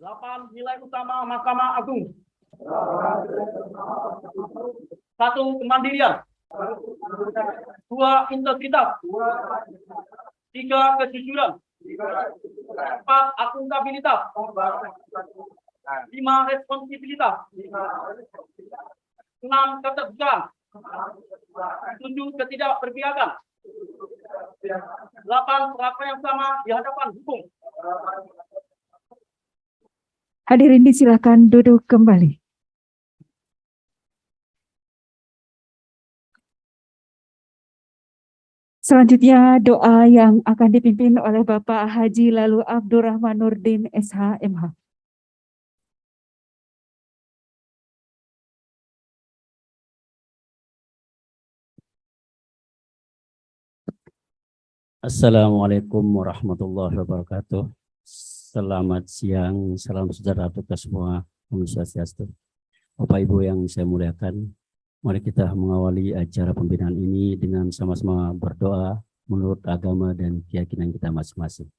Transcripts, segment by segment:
8. Nilai utama Mahkamah Agung. 1. Kemandirian. 2. Integritas. 3. Kejujuran. 4. Akuntabilitas. 5. Responsibilitas. 6. Keterbukaan. 7. Ketidakberpihakan. 8. Perlakuan yang sama di hadapan hukum. Hadirin disilakan duduk kembali. Selanjutnya doa yang akan dipimpin oleh Bapak Haji Lalu Abdurrahman Nurdin SH.MH. Assalamualaikum warahmatullahi wabarakatuh. Selamat siang, salam sejahtera untuk kita semua. Om Swastiastu. Bapak Ibu yang saya muliakan, mari kita mengawali acara pembinaan ini dengan sama-sama berdoa menurut agama dan keyakinan kita masing-masing.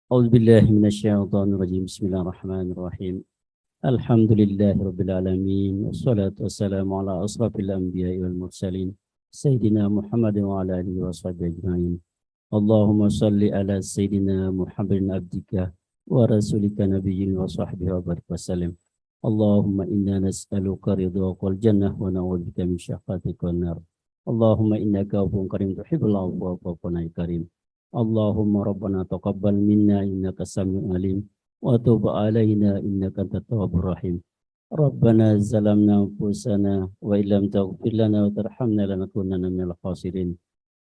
A'udzubillahi minasyaitonirrajim. Bismillahirrahmanirrahim. Alhamdulillahirabbil alamin. Wassalatu wassalamu ala asrofil anbiya'i wal mursalin. Sayyidina Muhammadin wa ala alihi washabihi ajma'in. Allahumma salli ala Sayyidina Muhammadin abdika wa rasulika nabiyyin wa sahbihi wa barik wasallim. Allahumma inna nas'aluka ridhaka wal jannah wa na'udzubika min syaqatika wan nar. Allahumma innaka afuwwun karim tuhibbul afwa fa'fu anna karim. Allahumma rabbana taqabbal minna innaka samiul alim wa tub alaina innaka antat tawwabur rahim. Rabbana zalamna anfusana wa illam taghfir lana wa tarhamna lanakunanna minal khasirin.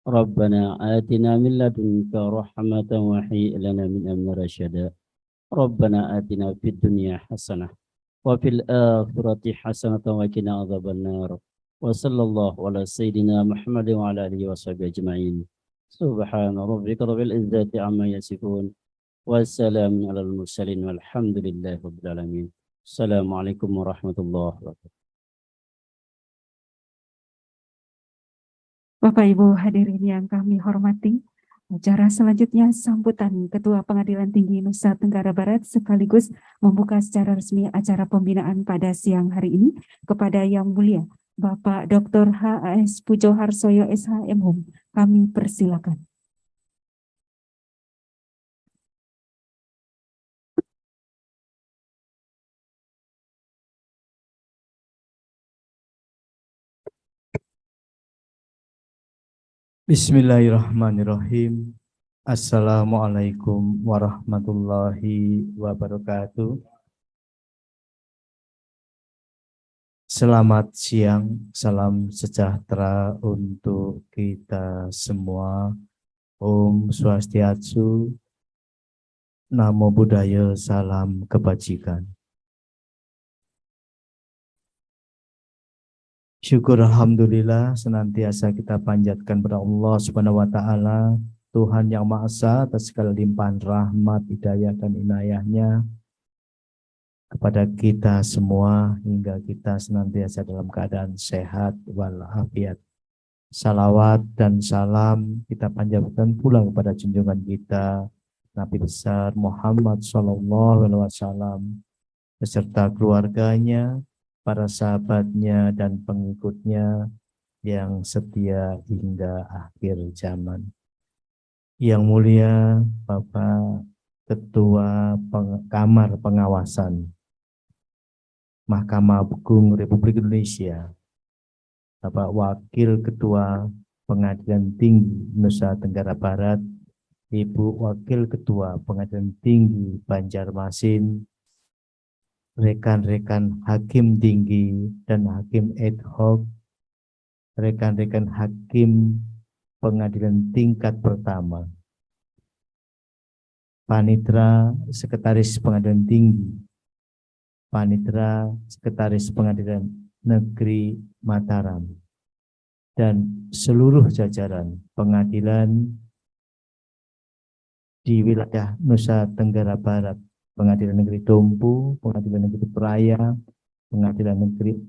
Rabbana atina min ladunka rahmatan wa hayyi' lana min amrina rasyada. Rabbana atina fid dunya hasanah wa fil akhirati hasanatan wa qina adzabannar. Wa sallallahu ala sayyidina Muhammadin wa ala alihi washabihi ajma'in. Subhana rabbika rabbil izzati amma yasifun. Wassalamun alal mursalin walhamdulillahi rabbil alamin. Assalamualaikum warahmatullahi wabarakatuh. Bapak Ibu hadirin yang kami hormati, acara selanjutnya sambutan Ketua Pengadilan Tinggi Nusa Tenggara Barat sekaligus membuka secara resmi acara pembinaan pada siang hari ini kepada Yang Mulia Bapak Dr. H.A.S. Pujo Harsoyo SH.M.Hum. Kami persilakan. Bismillahirrahmanirrahim. Assalamualaikum warahmatullahi wabarakatuh. Selamat siang, salam sejahtera untuk kita semua. Om Swastiastu, Namo Buddhaya, salam kebajikan. Syukur alhamdulillah senantiasa kita panjatkan kepada Allah Subhanahu wa taala, Tuhan yang Maha Esa atas segala limpahan rahmat, hidayah dan inayahnya kepada kita semua hingga kita senantiasa dalam keadaan sehat walafiat. Salawat dan salam kita panjatkan pula kepada junjungan kita Nabi besar Muhammad SAW beserta keluarganya, para sahabatnya dan pengikutnya yang setia hingga akhir zaman. Yang mulia Bapak Ketua Kamar Pengawasan Mahkamah Agung Republik Indonesia, Bapak Wakil Ketua Pengadilan Tinggi Nusa Tenggara Barat, Ibu Wakil Ketua Pengadilan Tinggi Banjarmasin, rekan-rekan hakim tinggi dan hakim ad hoc, rekan-rekan hakim pengadilan tingkat pertama, panitera sekretaris pengadilan tinggi, panitera sekretaris pengadilan negeri Mataram, dan seluruh jajaran pengadilan di wilayah Nusa Tenggara Barat, Pengadilan Negeri Dompu, Pengadilan Negeri Peraya, Pengadilan Negeri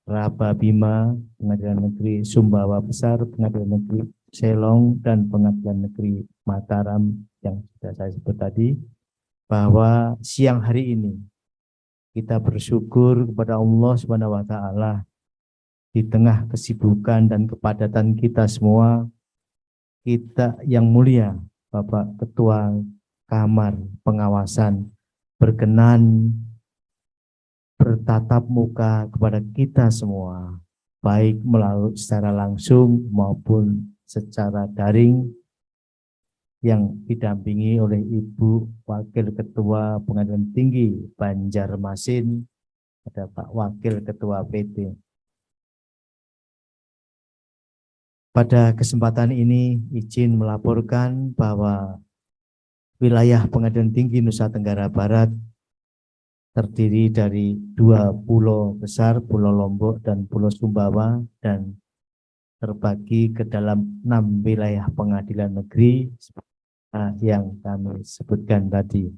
Rababima, Pengadilan Negeri Sumbawa Besar, Pengadilan Negeri Selong, dan Pengadilan Negeri Mataram yang sudah saya sebut tadi, bahwa siang hari ini kita bersyukur kepada Allah Subhanahu wa taala di tengah kesibukan dan kepadatan kita semua, kita yang mulia Bapak Ketua Kamar Pengawasan berkenan bertatap muka kepada kita semua, baik melalui secara langsung maupun secara daring, yang didampingi oleh Ibu Wakil Ketua Pengadilan Tinggi Banjarmasin, ada Pak Wakil Ketua PT. Pada kesempatan ini izin melaporkan bahwa wilayah Pengadilan Tinggi Nusa Tenggara Barat terdiri dari 2 pulau besar, Pulau Lombok dan Pulau Sumbawa, dan terbagi ke dalam 6 wilayah pengadilan negeri yang kami sebutkan tadi.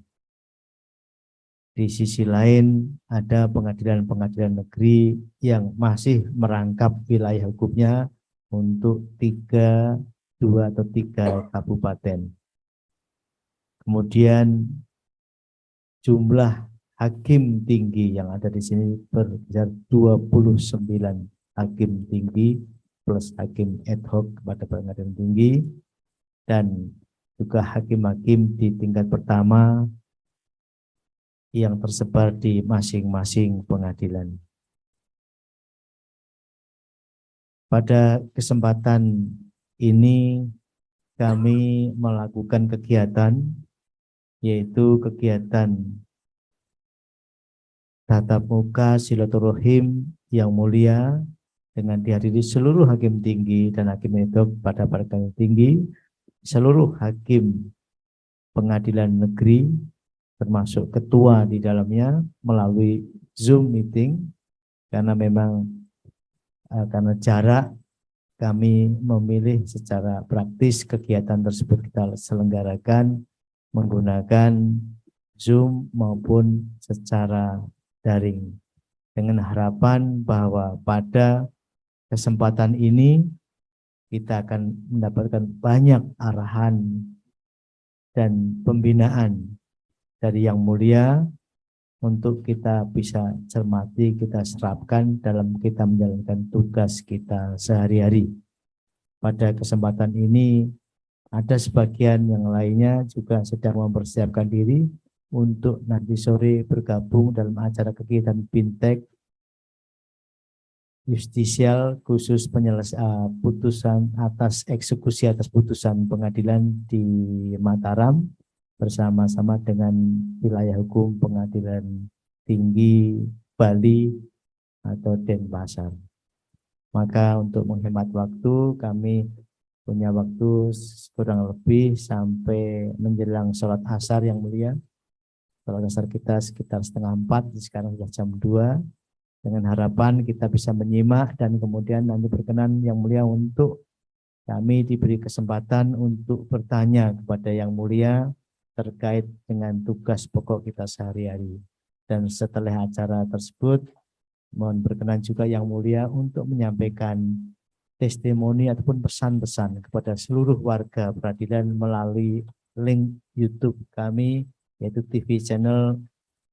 Di sisi lain ada pengadilan-pengadilan negeri yang masih merangkap wilayah hukumnya untuk 2 atau 3 kabupaten. Kemudian jumlah hakim tinggi yang ada di sini berkisar 29 hakim tinggi plus hakim ad hoc kepada pengadilan tinggi, dan juga hakim-hakim di tingkat pertama yang tersebar di masing-masing pengadilan. Pada kesempatan ini kami melakukan kegiatan, yaitu kegiatan tatap muka silaturahim yang mulia dengan dihadiri seluruh hakim tinggi dan hakim ad hoc pada pengadilan tinggi, seluruh hakim pengadilan negeri termasuk ketua di dalamnya melalui Zoom meeting, karena memang karena jarak kami memilih secara praktis kegiatan tersebut kita selenggarakan menggunakan Zoom maupun secara daring, dengan harapan bahwa pada kesempatan ini kita akan mendapatkan banyak arahan dan pembinaan dari Yang Mulia untuk kita bisa cermati, kita serapkan dalam kita menjalankan tugas kita sehari-hari. Pada kesempatan ini ada sebagian yang lainnya juga sedang mempersiapkan diri untuk nanti sore bergabung dalam acara kegiatan Fintech Justisial khusus putusan atas eksekusi atas putusan pengadilan di Mataram bersama-sama dengan wilayah hukum Pengadilan Tinggi Bali atau Denpasar. Maka untuk menghemat waktu, kami punya waktu kurang lebih sampai menjelang sholat asar yang mulia. Sholat asar kita sekitar 3:30, sekarang sudah jam 2. Dengan harapan kita bisa menyimak dan kemudian nanti berkenan Yang Mulia untuk kami diberi kesempatan untuk bertanya kepada Yang Mulia terkait dengan tugas pokok kita sehari-hari. Dan setelah acara tersebut, mohon berkenan juga Yang Mulia untuk menyampaikan testimoni ataupun pesan-pesan kepada seluruh warga peradilan melalui link YouTube kami, yaitu TV channel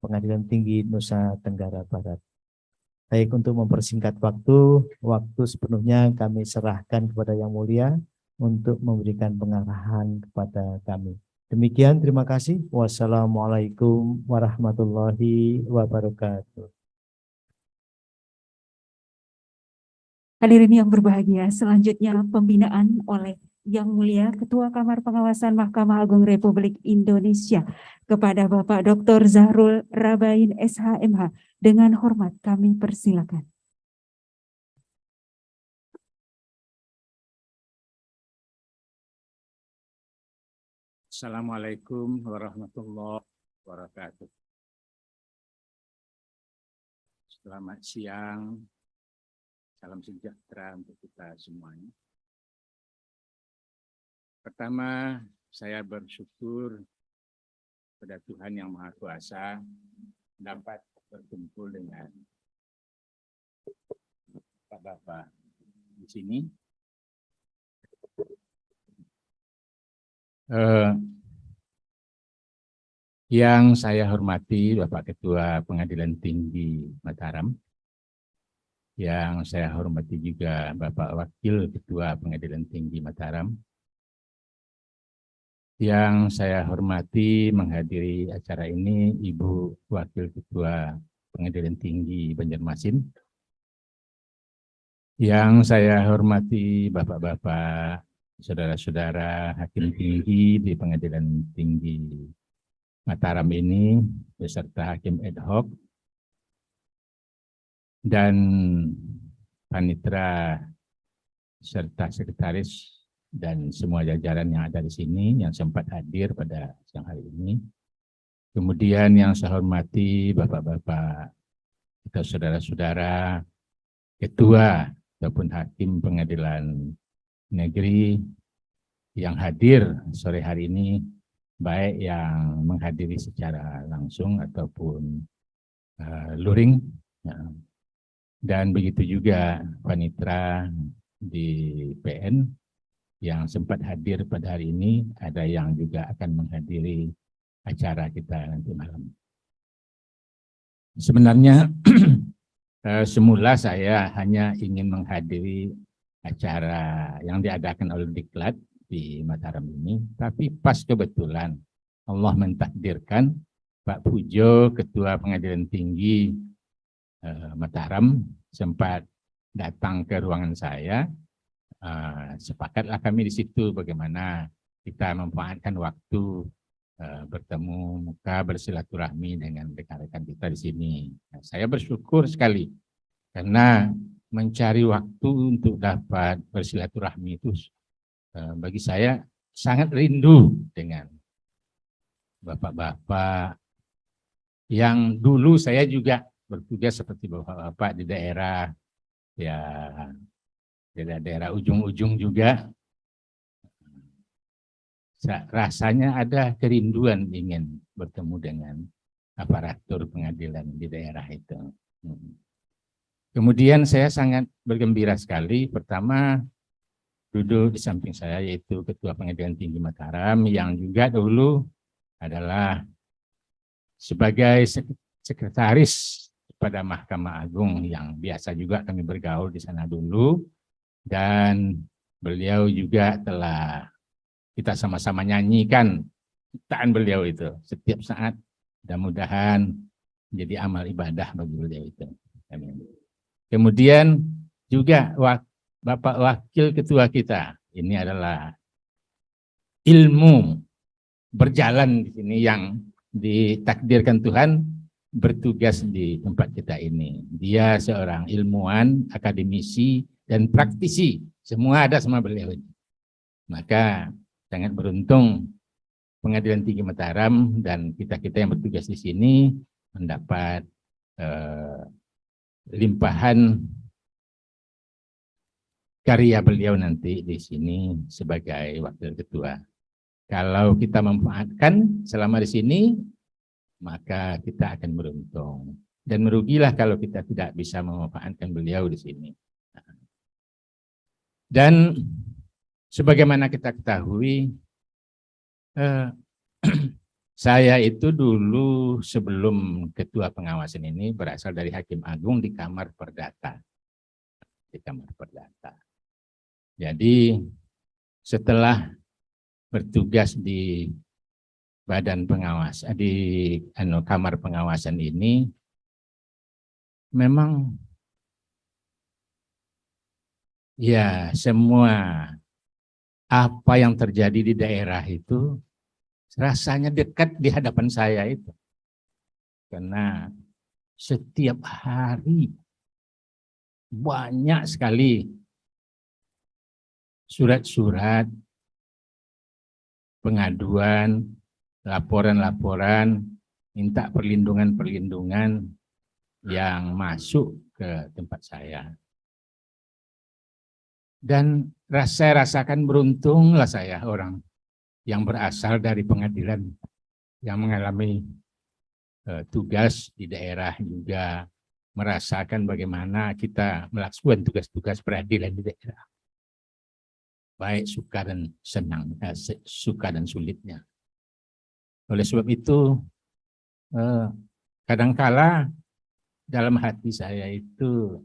Pengadilan Tinggi Nusa Tenggara Barat. Baik, untuk mempersingkat waktu sepenuhnya kami serahkan kepada Yang Mulia untuk memberikan pengarahan kepada kami. Demikian, terima kasih. Wassalamualaikum warahmatullahi wabarakatuh. Hadirin yang berbahagia, selanjutnya pembinaan oleh Yang Mulia Ketua Kamar Pengawasan Mahkamah Agung Republik Indonesia kepada Bapak Dr. Zahrul Rabain SHMH. Dengan hormat kami persilakan. Assalamualaikum warahmatullahi wabarakatuh. Selamat siang, salam sejahtera untuk kita semuanya. Pertama, saya bersyukur pada Tuhan Yang Maha Kuasa dapat berkumpul dengan Bapak-bapak di sini. Yang saya hormati Bapak Ketua Pengadilan Tinggi Mataram, yang saya hormati juga Bapak Wakil Ketua Pengadilan Tinggi Mataram, yang saya hormati menghadiri acara ini Ibu Wakil Ketua Pengadilan Tinggi Banjarmasin, yang saya hormati Bapak-bapak, saudara-saudara hakim tinggi di Pengadilan Tinggi Mataram ini, beserta hakim ad hoc, dan panitera serta sekretaris dan semua jajaran yang ada di sini yang sempat hadir pada siang hari ini. Kemudian yang saya hormati Bapak-bapak atau saudara-saudara ketua ataupun hakim pengadilan negeri yang hadir sore hari ini, baik yang menghadiri secara langsung ataupun luring, ya. Dan begitu juga panitera di PN yang sempat hadir pada hari ini, ada yang juga akan menghadiri acara kita nanti malam. Sebenarnya semula saya hanya ingin menghadiri acara yang diadakan oleh Diklat di Mataram ini, tapi pas kebetulan Allah mentakdirkan Pak Pujo, Ketua Pengadilan Tinggi Mataram, sempat datang ke ruangan saya. Sepakatlah kami di situ bagaimana kita memanfaatkan waktu bertemu muka, bersilaturahmi dengan rekan-rekan kita di sini. Nah, saya bersyukur sekali karena mencari waktu untuk dapat bersilaturahmi itu bagi saya sangat rindu dengan bapak-bapak yang dulu saya juga bertugas seperti bapak-bapak di daerah, ya di daerah ujung-ujung juga. Rasanya ada kerinduan ingin bertemu dengan aparatur pengadilan di daerah itu. Kemudian saya sangat bergembira sekali, pertama duduk di samping saya yaitu Ketua Pengadilan Tinggi Mataram yang juga dulu adalah sebagai sekretaris pada Mahkamah Agung yang biasa juga kami bergaul di sana dulu, dan beliau juga telah kita sama-sama nyanyikan ciptaan beliau itu setiap saat. Mudah-mudahan menjadi amal ibadah bagi beliau itu. Amin. Kemudian juga Bapak Wakil Ketua kita, ini adalah ilmu berjalan di sini yang ditakdirkan Tuhan bertugas di tempat kita ini. Dia seorang ilmuwan, akademisi, dan praktisi. Semua ada sama beliau. Maka sangat beruntung Pengadilan Tinggi Mataram dan kita-kita yang bertugas di sini mendapat limpahan karya beliau nanti di sini sebagai wakil ketua. Kalau kita memanfaatkan selama di sini, maka kita akan beruntung. Dan merugilah kalau kita tidak bisa memanfaatkan beliau di sini. Dan sebagaimana kita ketahui, saya itu dulu sebelum ketua pengawasan ini berasal dari Hakim Agung di Kamar Perdata. Di Kamar Perdata. Jadi setelah bertugas di badan pengawas, di Kamar Pengawasan ini, memang ya semua apa yang terjadi di daerah itu rasanya dekat di hadapan saya itu. Karena setiap hari banyak sekali surat-surat, pengaduan, laporan-laporan, minta perlindungan-perlindungan yang masuk ke tempat saya. Dan saya rasakan beruntunglah saya orang yang berasal dari pengadilan yang mengalami tugas di daerah juga merasakan bagaimana kita melakukan tugas-tugas peradilan di daerah. Baik suka dan senang, suka dan sulitnya. Oleh sebab itu, kadangkala dalam hati saya itu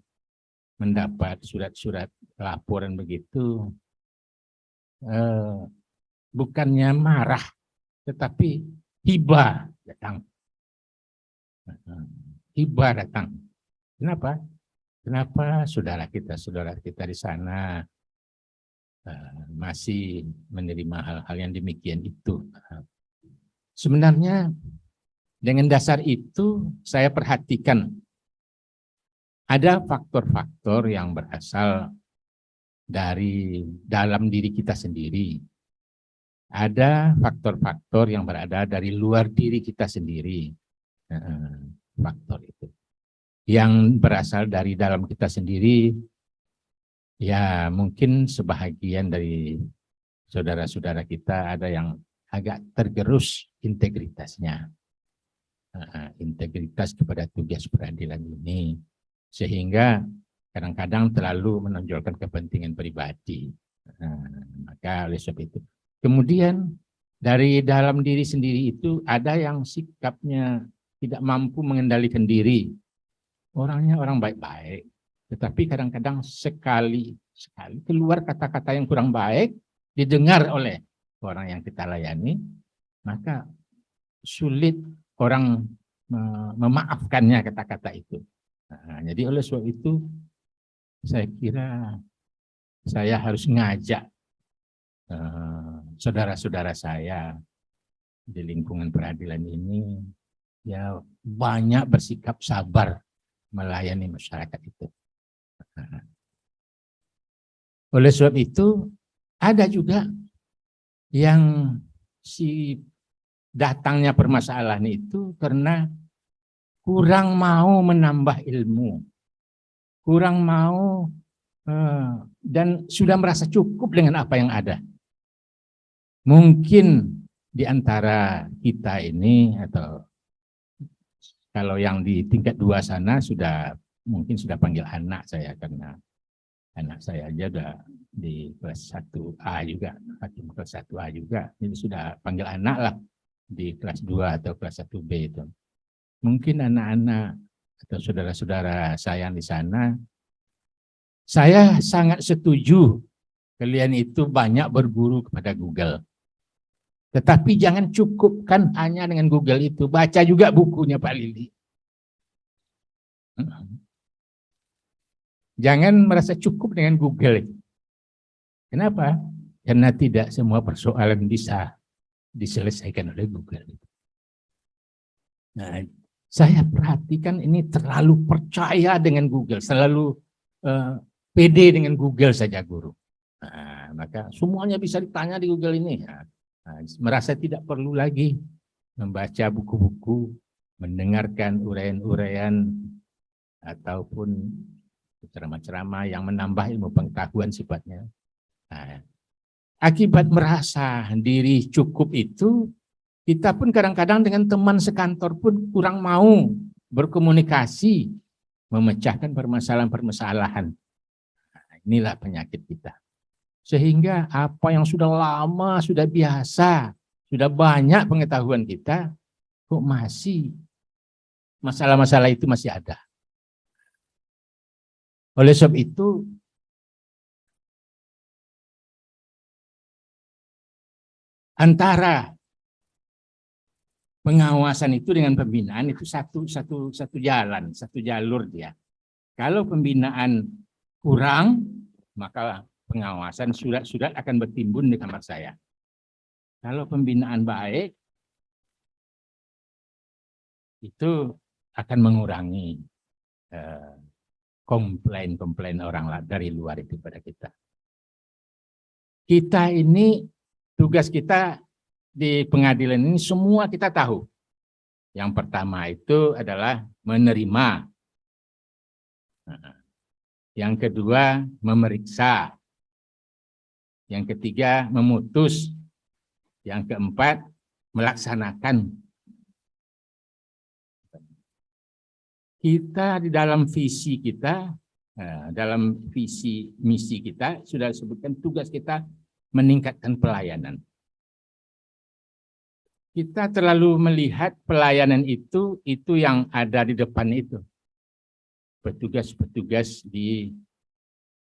mendapat surat-surat laporan begitu, bukannya marah, tetapi hibah datang. Hibah datang. Kenapa? Kenapa saudara kita di sana masih menerima hal-hal yang demikian itu? Sebenarnya dengan dasar itu saya perhatikan ada faktor-faktor yang berasal dari dalam diri kita sendiri. Ada faktor-faktor yang berada dari luar diri kita sendiri. Faktor itu. Yang berasal dari dalam kita sendiri, ya mungkin sebahagian dari saudara-saudara kita ada yang agak tergerus integritasnya. Integritas kepada tugas peradilan ini. Sehingga kadang-kadang terlalu menonjolkan kepentingan pribadi. Maka oleh sebab itu. Kemudian dari dalam diri sendiri itu ada yang sikapnya tidak mampu mengendalikan diri. Orangnya orang baik-baik. Tetapi kadang-kadang sekali keluar kata-kata yang kurang baik, didengar oleh orang yang kita layani, maka sulit orang memaafkannya kata-kata itu. Jadi oleh sebab itu saya kira saya harus ngajak saudara-saudara saya di lingkungan peradilan ini ya banyak bersikap sabar melayani masyarakat itu. Oleh sebab itu ada juga yang si datangnya permasalahan itu karena kurang mau menambah ilmu, kurang mau dan sudah merasa cukup dengan apa yang ada. Mungkin di antara kita ini atau kalau yang di tingkat 2 sana mungkin sudah panggil anak saya karena anak saya aja udah di kelas 1A juga, hakim kelas 1A juga, jadi sudah panggil anak lah di kelas 2 atau kelas 1B itu. Mungkin anak-anak atau saudara-saudara saya di sana, saya sangat setuju kalian itu banyak berguru kepada Google. Tetapi jangan cukupkan hanya dengan Google itu, baca juga bukunya Pak Lili. Jangan merasa cukup dengan Google. Kenapa? Karena tidak semua persoalan bisa diselesaikan oleh Google. Nah, saya perhatikan ini terlalu percaya dengan Google, selalu pede dengan Google saja guru. Nah, maka semuanya bisa ditanya di Google ini. Nah, merasa tidak perlu lagi membaca buku-buku, mendengarkan uraian-uraian ataupun ceramah-ceramah yang menambah ilmu pengetahuan sifatnya. Nah, akibat merasa diri cukup itu, kita pun kadang-kadang dengan teman sekantor pun kurang mau berkomunikasi, memecahkan permasalahan-permasalahan. Nah, inilah penyakit kita. Sehingga apa yang sudah lama, sudah biasa, sudah banyak pengetahuan kita, kok masih masalah-masalah itu masih ada. Oleh sebab itu, antara pengawasan itu dengan pembinaan itu satu jalan, satu jalur dia. Kalau pembinaan kurang, maka pengawasan surat-surat akan bertimbun di kamar saya. Kalau pembinaan baik, itu akan mengurangi komplain orang dari luar itu pada kita. Kita ini, tugas kita di pengadilan ini semua kita tahu. Yang pertama itu adalah menerima. Yang kedua, memeriksa. Yang ketiga, memutus. Yang keempat, melaksanakan. Kita di dalam visi kita, dalam visi misi kita, sudah disebutkan tugas kita meningkatkan pelayanan. kita terlalu melihat pelayanan itu yang ada di depan itu. Petugas-petugas di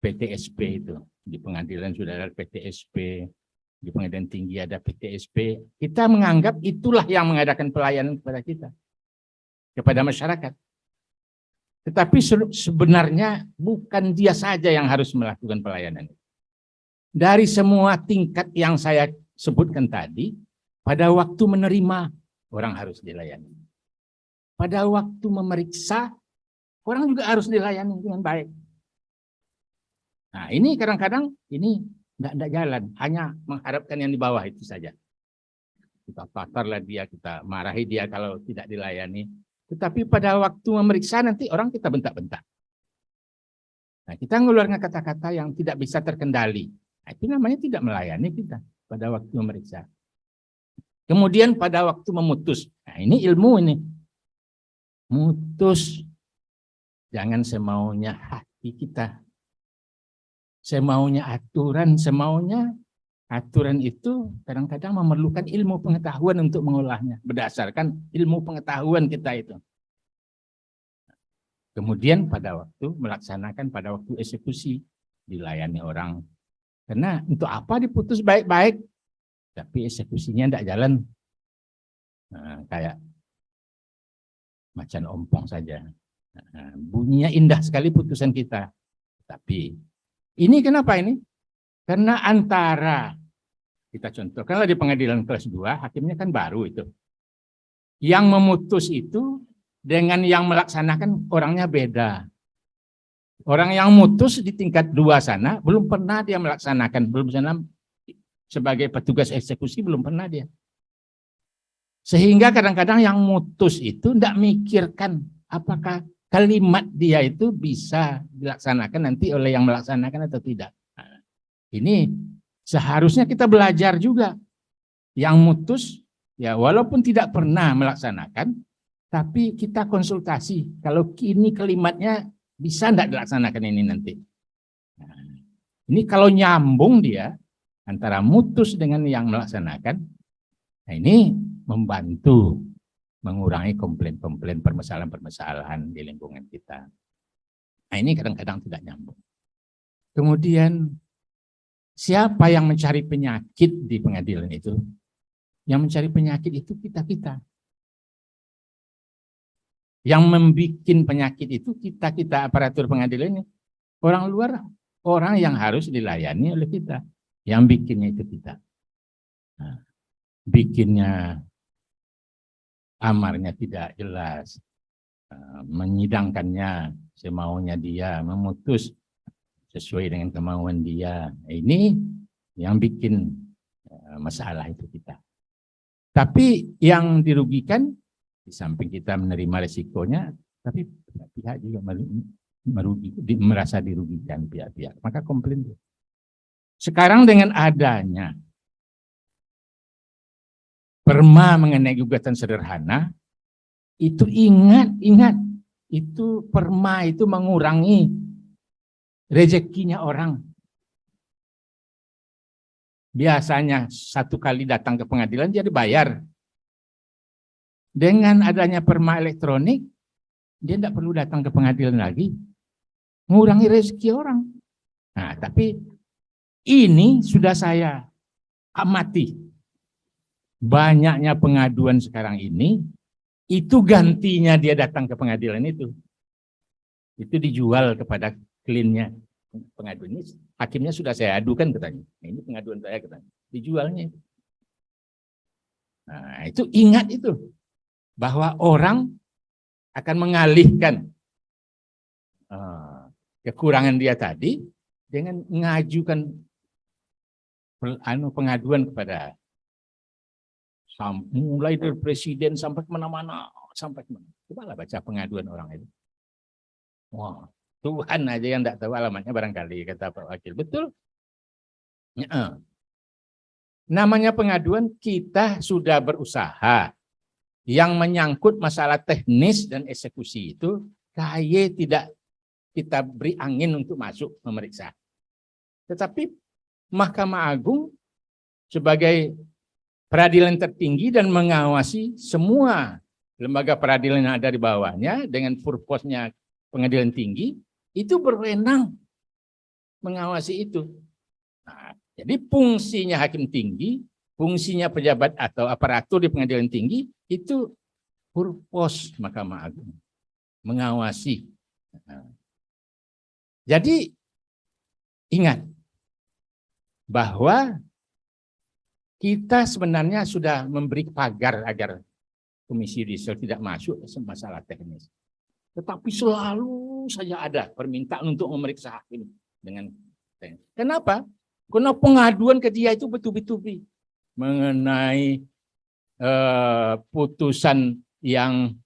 PTSP itu. Di pengadilan sudah ada PTSP, di pengadilan tinggi ada PTSP. Kita menganggap itulah yang mengadakan pelayanan kepada kita, kepada masyarakat. Tetapi sebenarnya bukan dia saja yang harus melakukan pelayanan. Dari semua tingkat yang saya sebutkan tadi, pada waktu menerima, orang harus dilayani. Pada waktu memeriksa, orang juga harus dilayani dengan baik. Nah, ini kadang-kadang ini tidak jalan, hanya mengharapkan yang di bawah itu saja. Kita patarlah dia, kita marahi dia kalau tidak dilayani. Tetapi pada waktu memeriksa nanti orang kita bentak-bentak. Nah, kita mengeluarkan kata-kata yang tidak bisa terkendali. Nah, itu namanya tidak melayani kita pada waktu memeriksa. Kemudian pada waktu memutus. Nah, ini ilmu ini. Mutus. Jangan semaunya hati kita. Semaunya aturan, semaunya aturan itu kadang-kadang memerlukan ilmu pengetahuan untuk mengolahnya. Berdasarkan ilmu pengetahuan kita itu. Kemudian pada waktu melaksanakan, pada waktu eksekusi, dilayani orang. Karena untuk apa diputus baik-baik, tapi eksekusinya tidak jalan. Nah, kayak macan ompong saja. Nah, bunyinya indah sekali putusan kita. Tapi ini kenapa ini? Karena antara, kita contohkanlah di pengadilan kelas 2, hakimnya kan baru itu. Yang memutus itu dengan yang melaksanakan orangnya beda. Orang yang mutus di tingkat 2 sana, belum pernah dia melaksanakan, belum pernah sebagai petugas eksekusi, belum pernah dia. Sehingga kadang-kadang yang mutus itu tidak mikirkan apakah kalimat dia itu bisa dilaksanakan nanti oleh yang melaksanakan atau tidak. Nah, ini seharusnya kita belajar juga. Yang mutus, ya walaupun tidak pernah melaksanakan, tapi kita konsultasi. Kalau ini kalimatnya bisa tidak dilaksanakan ini nanti. Nah, ini kalau nyambung dia, antara mutus dengan yang melaksanakan, nah ini membantu mengurangi komplain-komplain, permasalahan-permasalahan di lingkungan kita. Nah, ini kadang-kadang tidak nyambung. Kemudian, siapa yang mencari penyakit di pengadilan itu? Yang mencari penyakit itu kita-kita. Yang membuat penyakit itu kita-kita aparatur pengadilannya. Orang luar, orang yang harus dilayani oleh kita. Yang bikinnya itu kita. Nah, bikinnya amarnya tidak jelas, menyidangkannya semaunya dia, memutus sesuai dengan kemauan dia. Ini yang bikin masalah itu kita. Tapi yang dirugikan, di samping kita menerima resikonya, tapi pihak juga merasa dirugikan pihak-pihak. Maka komplain. Sekarang dengan adanya perma mengenai gugatan sederhana, itu ingat, itu perma itu mengurangi rezekinya orang. Biasanya 1 kali datang ke pengadilan dia dibayar. Dengan adanya perma elektronik, dia tidak perlu datang ke pengadilan lagi. Mengurangi rezeki orang. Nah, tapi ini sudah saya amati. Banyaknya pengaduan sekarang ini, itu gantinya dia datang ke pengadilan itu. Itu dijual kepada kliennya. Pengaduan ini, hakimnya sudah saya adukan katanya. Nah, ini pengaduan saya katanya. Dijualnya itu. Nah, itu ingat itu. Bahwa orang akan mengalihkan kekurangan dia tadi dengan mengajukan pengaduan kepada mulai dari presiden sampai kemana-mana, sampai kemana. Cobalah baca pengaduan orang itu. Wah, Tuhan aja yang tidak tahu alamatnya barangkali, kata Pak Wakil. Betul? Ya. Namanya pengaduan, kita sudah berusaha. Yang menyangkut masalah teknis dan eksekusi itu, KAY tidak kita beri angin untuk masuk memeriksa. Tetapi Mahkamah Agung sebagai peradilan tertinggi dan mengawasi semua lembaga peradilan yang ada di bawahnya dengan purpose-nya pengadilan tinggi, itu berwenang mengawasi itu. Nah, jadi fungsinya hakim tinggi, fungsinya pejabat atau aparatur di pengadilan tinggi itu purpose Mahkamah Agung, mengawasi. Nah, jadi ingat bahwa kita sebenarnya sudah memberi pagar agar Komisi Yudisial tidak masuk ke masalah teknis. Tetapi selalu saja ada permintaan untuk memeriksa hakim dengan teknis. Kenapa? Karena pengaduan ke dia itu betul-betul mengenai putusan yang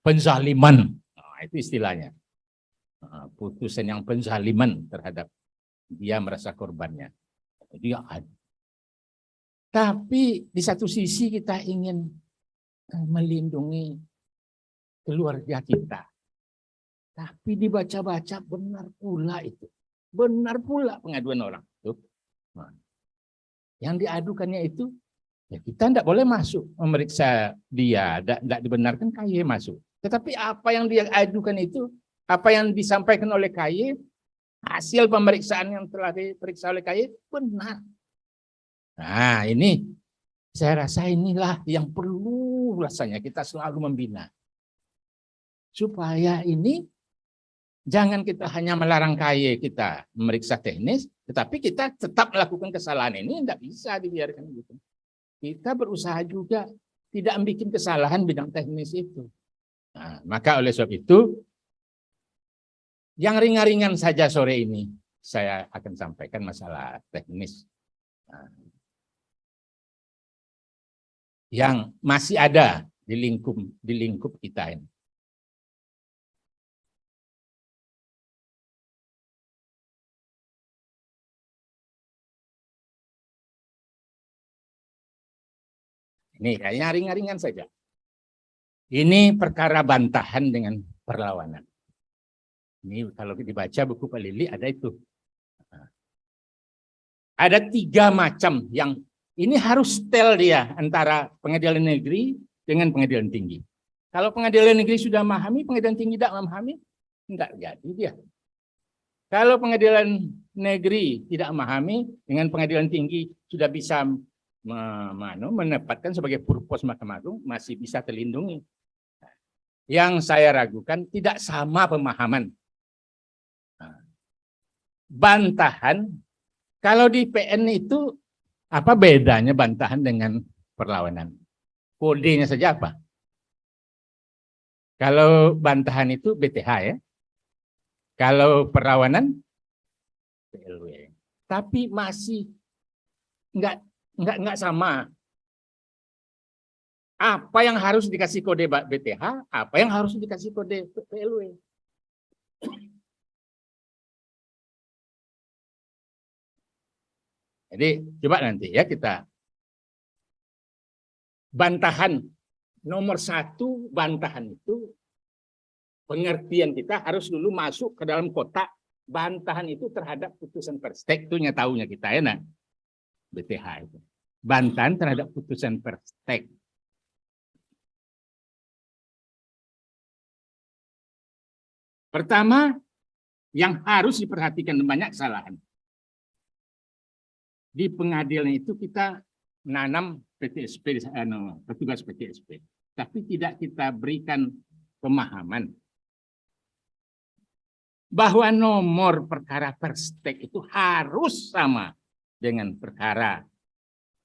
penzaliman. Nah, itu istilahnya. Putusan yang penzaliman terhadap dia merasa korbannya. Dia ada. Tapi di satu sisi kita ingin melindungi keluarga kita. Tapi dibaca-baca benar pula itu. Benar pula pengaduan orang itu. Nah, yang diadukannya itu, ya kita tidak boleh masuk memeriksa dia. Tidak dibenarkan KY masuk. Tetapi apa yang dia adukan itu, apa yang disampaikan oleh KY, hasil pemeriksaan yang telah diperiksa oleh KY, benar. Nah ini, saya rasa inilah yang perlu rasanya kita selalu membina. Supaya ini jangan kita hanya melarang KY kita memeriksa teknis, tetapi kita tetap melakukan kesalahan ini, tidak bisa dibiarkan gitu. Kita berusaha juga tidak membuat kesalahan bidang teknis itu. Nah, maka oleh sebab itu, yang ringan-ringan saja sore ini saya akan sampaikan masalah teknis. Nah, yang masih ada di lingkup kita ini. Ini kayaknya ringan-ringan saja. Ini perkara bantahan dengan perlawanan. Ini kalau dibaca buku Pak Lili ada itu. Ada 3 macam yang ini harus setel dia antara pengadilan negeri dengan pengadilan tinggi. Kalau pengadilan negeri sudah memahami, pengadilan tinggi tidak memahami, enggak jadi dia. Kalau pengadilan negeri tidak memahami, dengan pengadilan tinggi sudah bisa menempatkan sebagai purpose Mahkamah Agung, masih bisa terlindungi. Yang saya ragukan tidak sama pemahaman. Bantahan, kalau di PN itu apa bedanya bantahan dengan perlawanan? Kodenya saja apa? Kalau bantahan itu BTH ya. Kalau perlawanan PLW. Tapi masih enggak sama. Apa yang harus dikasih kode BTH, apa yang harus dikasih kode PLW. Jadi coba nanti ya kita bantahan nomor 1, bantahan itu pengertian kita harus dulu masuk ke dalam kotak bantahan itu terhadap putusan perstek, itu tahunya kita ya nah BTH itu bantahan terhadap putusan perstek. Pertama yang harus diperhatikan banyak kesalahan. Di pengadilan itu kita menanam PTSP, petugas PTSP, tapi tidak kita berikan pemahaman bahwa nomor perkara perstek itu harus sama dengan perkara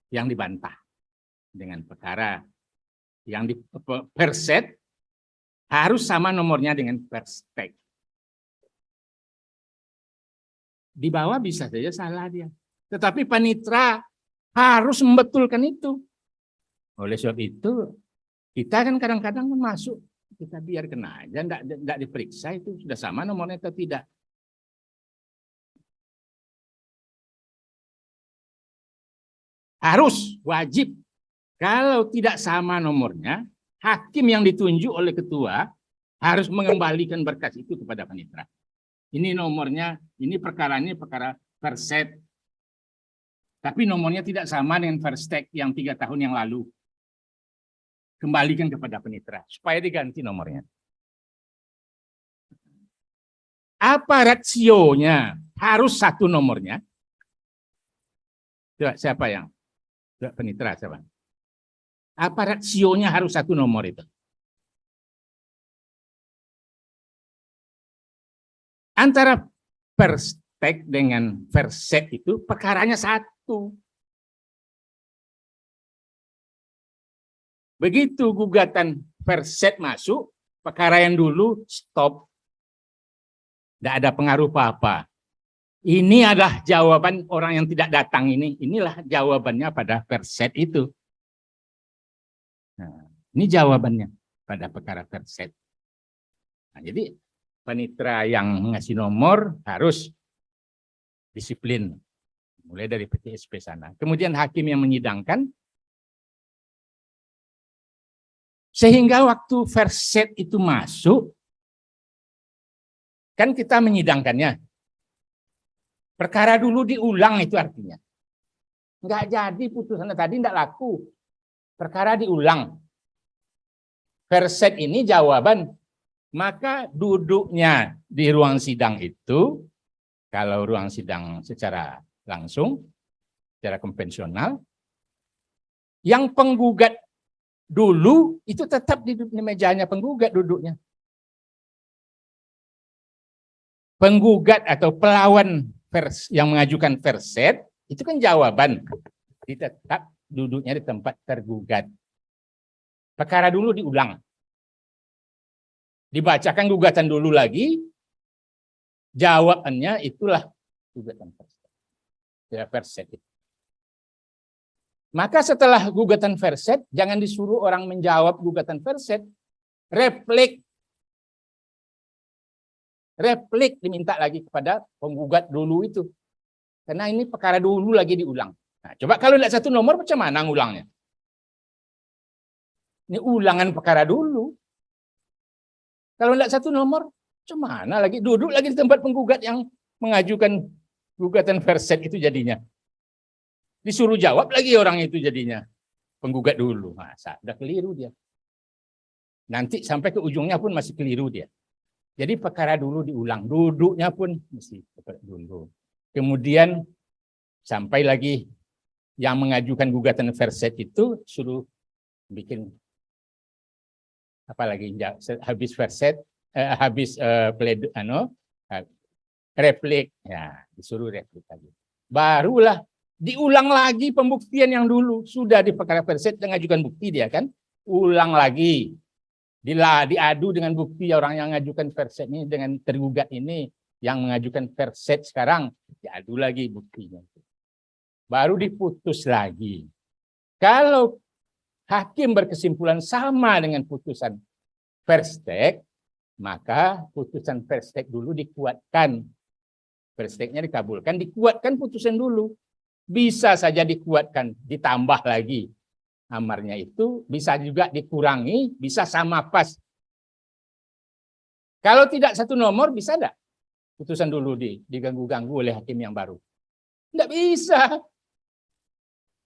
yang dibantah, dengan perkara yang di perset harus sama nomornya dengan perstek. Di bawah bisa saja salah dia. Tetapi panitra harus membetulkan itu. Oleh sebab itu, kita kan kadang-kadang masuk, kita biarkan aja, tidak diperiksa itu sudah sama nomornya atau tidak. Harus, wajib. Kalau tidak sama nomornya, hakim yang ditunjuk oleh ketua harus mengembalikan berkas itu kepada panitra. Ini nomornya, ini perkaranya perkara perset. Tapi nomornya tidak sama dengan Verstek yang 3 tahun yang lalu. Kembalikan kepada penitra supaya diganti nomornya. Apa ratsionya? Harus satu nomornya. Coba, siapa yang? Coba, penitra siapa? Apa ratsionya harus satu nomor itu? Antara Verstek dengan Verset itu perkaranya satu. Begitu gugatan Verset masuk, perkara yang dulu stop. Tidak ada pengaruh apa-apa. Ini adalah jawaban orang yang tidak datang ini. Inilah jawabannya pada Verset itu. Nah, ini jawabannya pada perkara Verset. Nah, jadi panitera yang ngasih nomor harus disiplin. Mulai dari PTSP sana. Kemudian hakim yang menyidangkan. Sehingga waktu Verset itu masuk, kan kita menyidangkannya. Perkara dulu diulang itu artinya. Enggak jadi putusannya tadi enggak laku. Perkara diulang. Verset ini jawaban. Maka duduknya di ruang sidang itu, kalau ruang sidang secara langsung, secara konvensional, yang penggugat dulu itu tetap di mejanya penggugat duduknya. Penggugat atau pelawan yang mengajukan Verset itu kan jawaban, tetap duduknya di tempat tergugat. Perkara dulu diulang, dibacakan gugatan dulu lagi, jawabannya itulah gugatan Verset itu. Maka setelah gugatan Verset, jangan disuruh orang menjawab gugatan Verset, replik diminta lagi kepada penggugat dulu itu. Karena ini perkara dulu lagi diulang. Nah, coba kalau tidak satu nomor, macam mana ngulangnya? Ini ulangan perkara dulu. Kalau tidak satu nomor, macam mana lagi? Duduk lagi di tempat penggugat yang mengajukan gugatan Verset itu jadinya. Disuruh jawab lagi orang itu jadinya. Penggugat dulu. Masa, udah keliru dia. Nanti sampai ke ujungnya pun masih keliru dia. Jadi perkara dulu diulang, duduknya pun mesti dulu. Kemudian sampai lagi yang mengajukan gugatan Verset itu suruh bikin apa lagi habis Verset, replik, ya disuruh replik lagi. Barulah diulang lagi pembuktian yang dulu sudah di perkara Verset mengajukan bukti dia kan, ulang lagi. Diadu dengan bukti orang yang mengajukan Verset ini dengan tergugat ini yang mengajukan Verset sekarang diadu lagi buktinya. Baru diputus lagi. Kalau hakim berkesimpulan sama dengan putusan Verstek, maka putusan Verstek dulu dikuatkan. Versteknya dikabulkan, dikuatkan putusan dulu. Bisa saja dikuatkan, ditambah lagi. Amarnya itu bisa juga dikurangi, bisa sama pas. Kalau tidak satu nomor, bisa enggak? Putusan dulu diganggu-ganggu oleh hakim yang baru. Enggak bisa.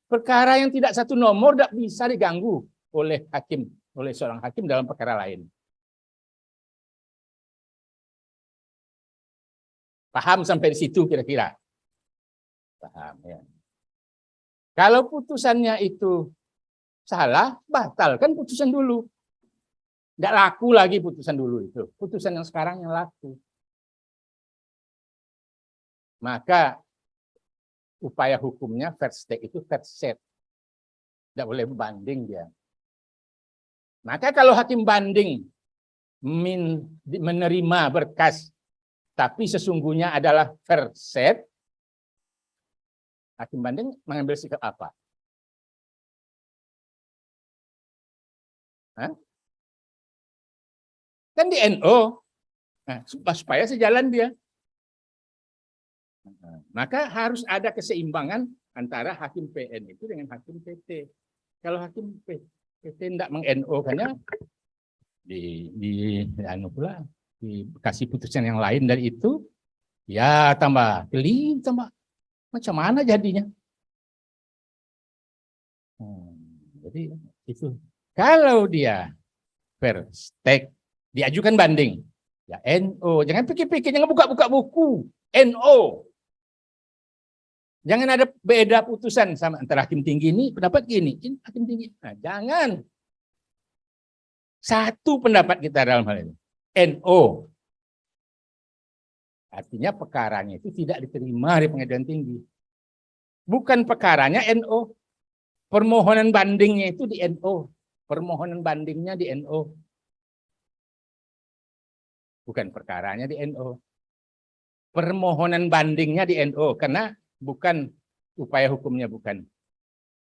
Perkara yang tidak satu nomor tidak bisa diganggu oleh hakim, oleh seorang hakim dalam perkara lain. Paham sampai di situ kira-kira? Paham ya. Kalau putusannya itu salah, batalkan putusan dulu. Tidak laku lagi putusan dulu itu. Putusan yang sekarang yang laku. Maka upaya hukumnya Verstek itu Verset. Tidak boleh banding dia. Maka kalau hakim banding menerima berkas, tapi sesungguhnya adalah Verset, hakim banding mengambil sikap apa? Kan di NO, nah, supaya sejalan dia. Maka harus ada keseimbangan antara hakim PN itu dengan hakim PT. Kalau hakim PT tidak meng-NO-kannya, dikasih putusan yang lain dari itu, ya tambah geli, tambah macam mana jadinya? Jadi itu kalau dia Perstek diajukan banding, ya NO. Jangan pikir-pikir, jangan buka-buka buku. NO. Jangan ada beda putusan sama antara hakim tinggi ini pendapat gini, ini hakim tinggi. Nah, jangan. Satu pendapat kita dalam hal ini. NO. Artinya perkaranya itu tidak diterima di pengadilan tinggi. Bukan perkaranya NO. Permohonan bandingnya itu di NO. Permohonan bandingnya di NO. Bukan perkaranya di NO. Permohonan bandingnya di NO. Karena bukan upaya hukumnya bukan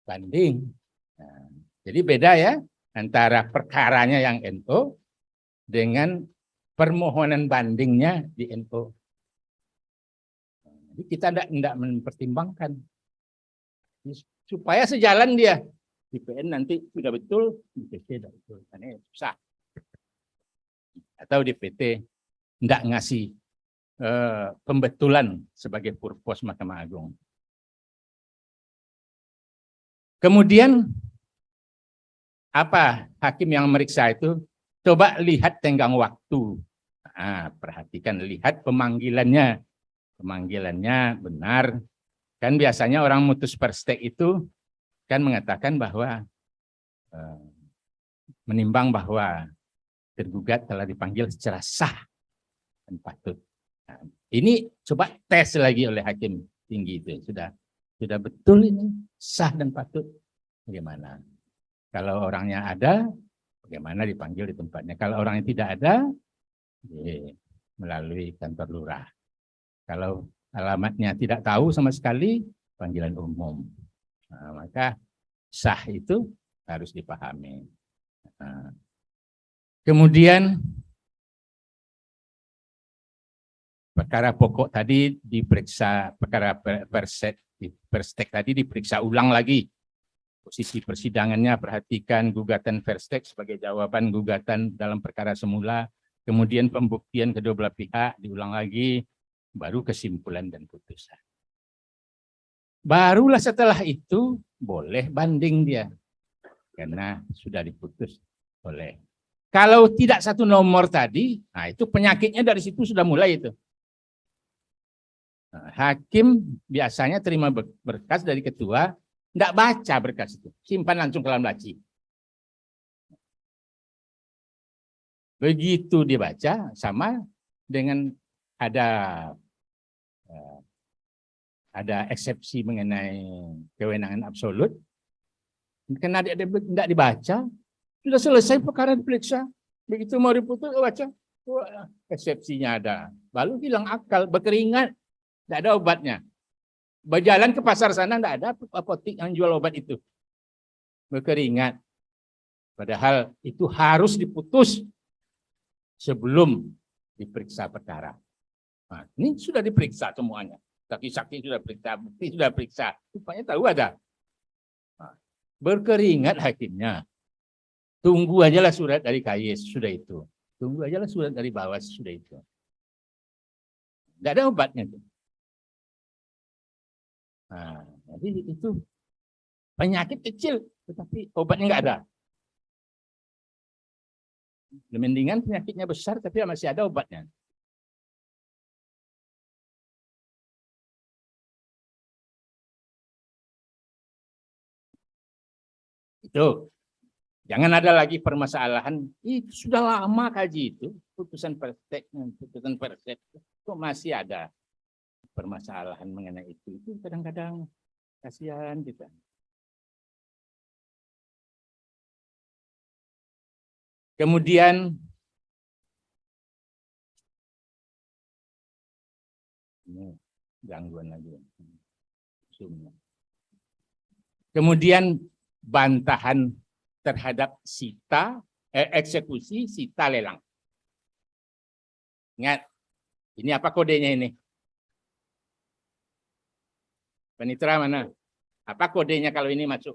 banding. Nah, jadi beda ya antara perkaranya yang NO dengan permohonan bandingnya di NO. Jadi kita tidak mempertimbangkan supaya sejalan dia. Di PN nanti sudah betul, di PT tidak betul. Ini susah. Atau di PT tidak ngasih pembetulan sebagai purpos Mahkamah Agung. Kemudian apa hakim yang meriksa itu? Coba lihat tenggang waktu. Nah, perhatikan, lihat pemanggilannya. Pemanggilannya benar. Kan biasanya orang mutus Perstek itu kan mengatakan bahwa menimbang bahwa tergugat telah dipanggil secara sah dan patut. Nah, ini coba tes lagi oleh hakim tinggi itu. Sudah betul ini sah dan patut. Bagaimana? Kalau orangnya ada, bagaimana dipanggil di tempatnya? Kalau orangnya tidak ada, melalui kantor lurah. Kalau alamatnya tidak tahu sama sekali, panggilan umum. Nah, maka sah itu harus dipahami. Nah, kemudian perkara pokok tadi diperiksa, perkara Perstek tadi diperiksa ulang lagi. Posisi persidangannya, perhatikan gugatan Perstek sebagai jawaban gugatan dalam perkara semula, kemudian pembuktian kedua belah pihak diulang lagi, baru kesimpulan dan putusan. Barulah setelah itu boleh banding dia, karena sudah diputus oleh. Kalau tidak satu nomor tadi, nah itu penyakitnya dari situ sudah mulai itu. Nah, hakim biasanya terima berkas dari ketua, tidak baca berkas itu, simpan langsung ke dalam laci. Begitu dibaca, sama dengan ada eksepsi mengenai kewenangan absolut, karena tidak dibaca, sudah selesai perkara diperiksa. Begitu mau diputus, baca, eksepsinya ada. Lalu hilang akal, berkeringat, tidak ada obatnya. Berjalan ke pasar sana, tidak ada apotek yang jual obat itu. Berkeringat. Padahal itu harus diputus sebelum diperiksa perkara. Nah, ini sudah diperiksa semuanya. Saksi-saksi sudah periksa, bukti sudah periksa. Rupanya tahu ada. Nah, berkeringat hakimnya. Tunggu aja lah surat dari KY, sudah itu. Tunggu aja lah surat dari bawah, sudah itu. Tidak ada obatnya. Nah, jadi itu penyakit kecil, tetapi obatnya nggak ada. Mendingan penyakitnya besar, tapi masih ada obatnya. Itu. Jangan ada lagi permasalahan. Itu sudah lama kaji itu. Putusan Perstek, putusan Perstek. Kok masih ada permasalahan mengenai itu? Itu kadang-kadang kasihan kita. Kemudian ini gangguan lagi. Kemudian bantahan terhadap eksekusi sita lelang. Ingat, ini apa kodenya ini? Panitera mana? Apa kodenya kalau ini masuk?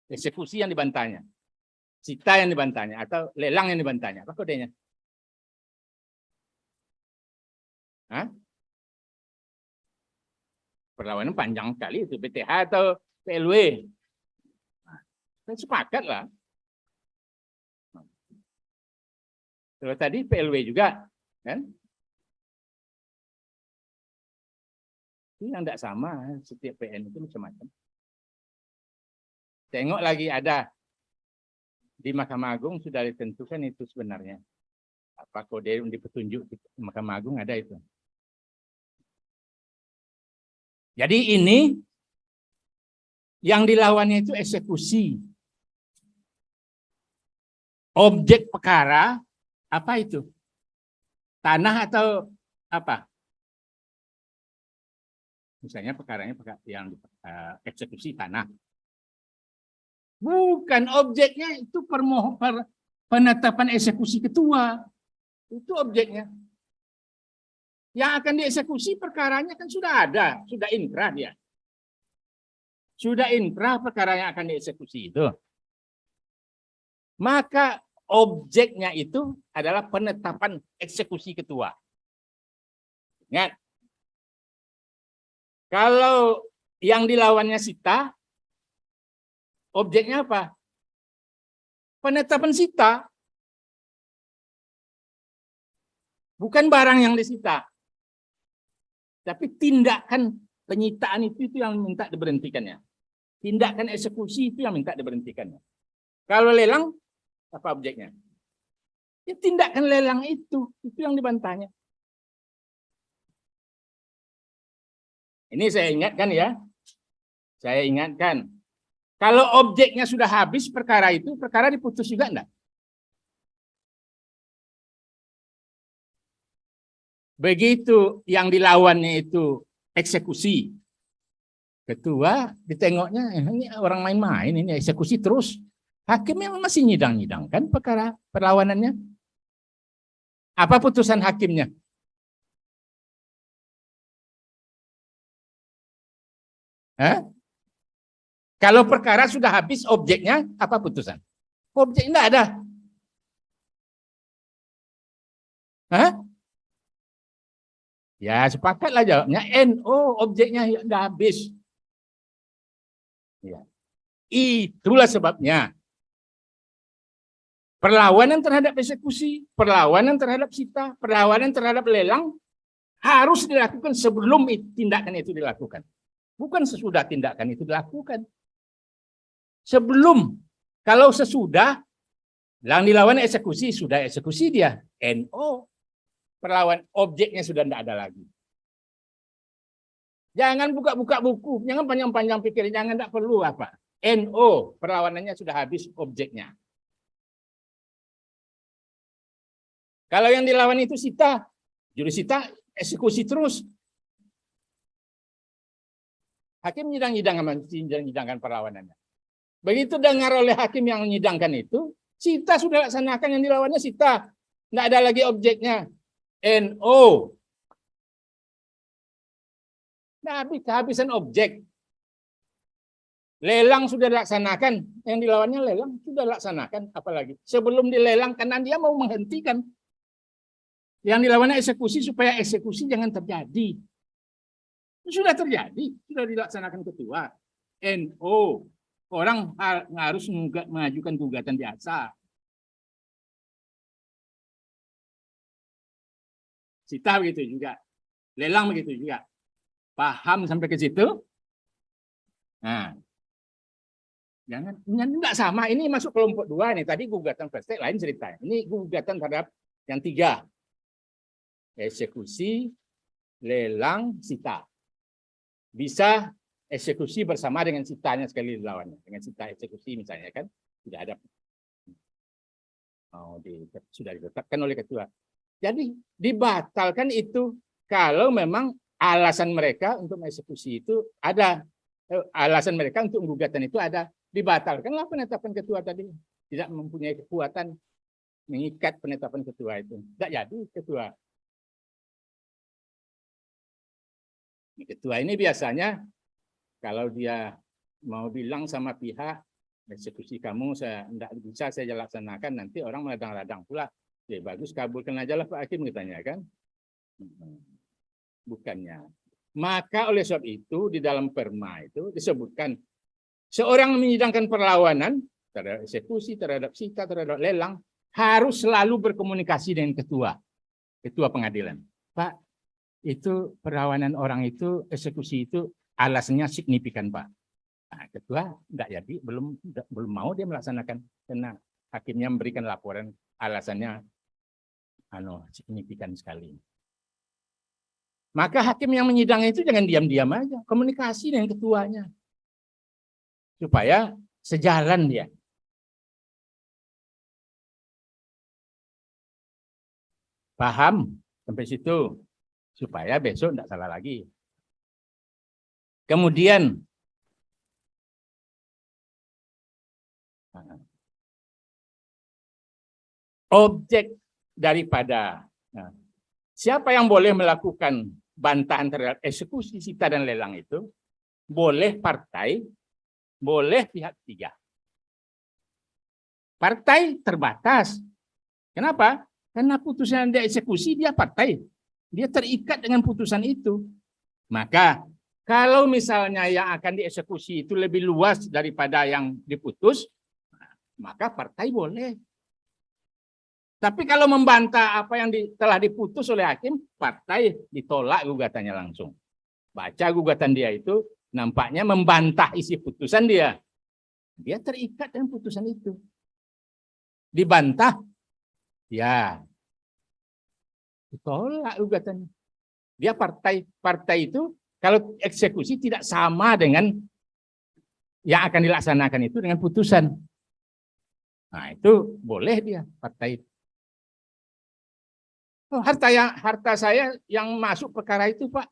Eksekusi yang dibantahnya, sita yang dibantahnya, atau lelang yang dibantahnya. Apa kodenya? Hah? Perlawanan panjang sekali itu, PTH atau PLW. Kan sepakat lah. Kalau tadi PLW juga, kan? Ini yang tidak sama, setiap PN itu macam-macam. Tengok lagi ada di Mahkamah Agung sudah ditentukan itu sebenarnya. Apa kode di petunjuk di Mahkamah Agung ada itu. Jadi ini yang dilawannya itu eksekusi. Objek perkara apa itu? Tanah atau apa? Misalnya perkaranya yang eksekusi tanah. Bukan objeknya itu penetapan eksekusi ketua. Itu objeknya. Yang akan dieksekusi perkaranya kan sudah ada, sudah inkrah dia. Sudah inkrah perkara yang akan dieksekusi itu. Maka objeknya itu adalah penetapan eksekusi ketua. Ingat. Kalau yang dilawannya sita, objeknya apa? Penetapan sita. Bukan barang yang disita. Tapi tindakan penyitaan itu yang minta diberhentikannya. Tindakan eksekusi itu yang minta diberhentikannya. Kalau lelang, apa objeknya? Ya, tindakan lelang itu yang dibantahnya. Ini saya ingatkan ya. Saya ingatkan. Kalau objeknya sudah habis perkara itu, perkara diputus juga enggak? Begitu yang dilawannya itu eksekusi. Ketua ditengoknya, ini orang main-main, ini eksekusi terus. Hakimnya masih nyidang-nyidangkan perkara perlawanannya. Apa putusan hakimnya? Hah? Kalau perkara sudah habis objeknya, apa putusan? Objek enggak ada. Hah? Ya sepakatlah jawabnya NO, objeknya enggak habis. Ya. Itulah sebabnya perlawanan terhadap eksekusi, perlawanan terhadap sita, perlawanan terhadap lelang harus dilakukan sebelum tindakan itu dilakukan. Bukan sesudah tindakan itu dilakukan. Sebelum, kalau sesudah, yang dilawan eksekusi, sudah eksekusi dia. NO, perlawan objeknya sudah tidak ada lagi. Jangan buka-buka buku, jangan panjang-panjang pikir, jangan tidak perlu apa. NO, perlawanannya sudah habis objeknya. Kalau yang dilawan itu sita, jurusita, eksekusi terus. Hakim menyidangkan perlawanannya. Begitu dengar oleh hakim yang menyidangkan itu, sita sudah laksanakan yang dilawannya sita. Tidak ada lagi objeknya. NO. Nah, kehabisan objek. Lelang sudah dilaksanakan. Yang dilawannya lelang sudah dilaksanakan. Apalagi sebelum dilelang karena dia mau menghentikan. Yang dilawannya eksekusi supaya eksekusi jangan terjadi. Sudah terjadi, sudah dilaksanakan ketua. NO, orang harus mengajukan gugatan biasa. Sita begitu juga, lelang begitu juga. Paham sampai ke situ? Nah, jangan enggak sama. Ini masuk kelompok 2 nih. Tadi gugatan prestek lain ceritanya. Ini gugatan terhadap yang 3. Eksekusi, lelang, sita. Bisa eksekusi bersama dengan sitanya sekali lawannya. Dengan sita eksekusi misalnya kan tidak ada sudah ditetapkan oleh ketua. Jadi dibatalkan itu kalau memang alasan mereka untuk mengeksekusi itu ada, alasan mereka untuk gugatan itu ada, dibatalkanlah penetapan ketua tadi. Tidak mempunyai kekuatan mengikat penetapan ketua itu. Tidak jadi ketua. Ketua ini biasanya kalau dia mau bilang sama pihak eksekusi kamu saya tidak bisa saya laksanakan, nanti orang meladang-ladang pula. Ya bagus kabulkan aja lah Pak Hakim katanya kan. Bukannya. Maka oleh sebab itu di dalam perma itu disebutkan seorang menyidangkan perlawanan terhadap eksekusi, terhadap sita, terhadap lelang, harus selalu berkomunikasi dengan ketua pengadilan. Pak, itu perlawanan orang itu, eksekusi itu alasannya signifikan, Pak. Nah, ketua enggak jadi, belum mau dia melaksanakan karena hakimnya memberikan laporan alasannya signifikan sekali. Maka hakim yang menyidang itu jangan diam-diam aja, komunikasi dengan ketuanya supaya sejalan dia. Paham sampai situ supaya besok tidak salah lagi. Kemudian objek daripada siapa yang boleh melakukan bantahan terhadap eksekusi, sita, dan lelang itu boleh partai, boleh pihak ketiga. Partai terbatas. Kenapa? Karena putusan dia eksekusi, dia partai. Dia terikat dengan putusan itu. Maka kalau misalnya yang akan dieksekusi itu lebih luas daripada yang diputus, maka partai boleh. Tapi kalau membantah apa yang telah diputus oleh hakim, partai ditolak gugatannya langsung. Baca gugatan dia itu, nampaknya membantah isi putusan dia. Dia terikat dengan putusan itu. Dibantah, ya ditolak gugatannya. Dia partai itu kalau eksekusi tidak sama dengan yang akan dilaksanakan itu dengan putusan. Nah, itu boleh dia partai. Oh, harta saya yang masuk perkara itu, Pak,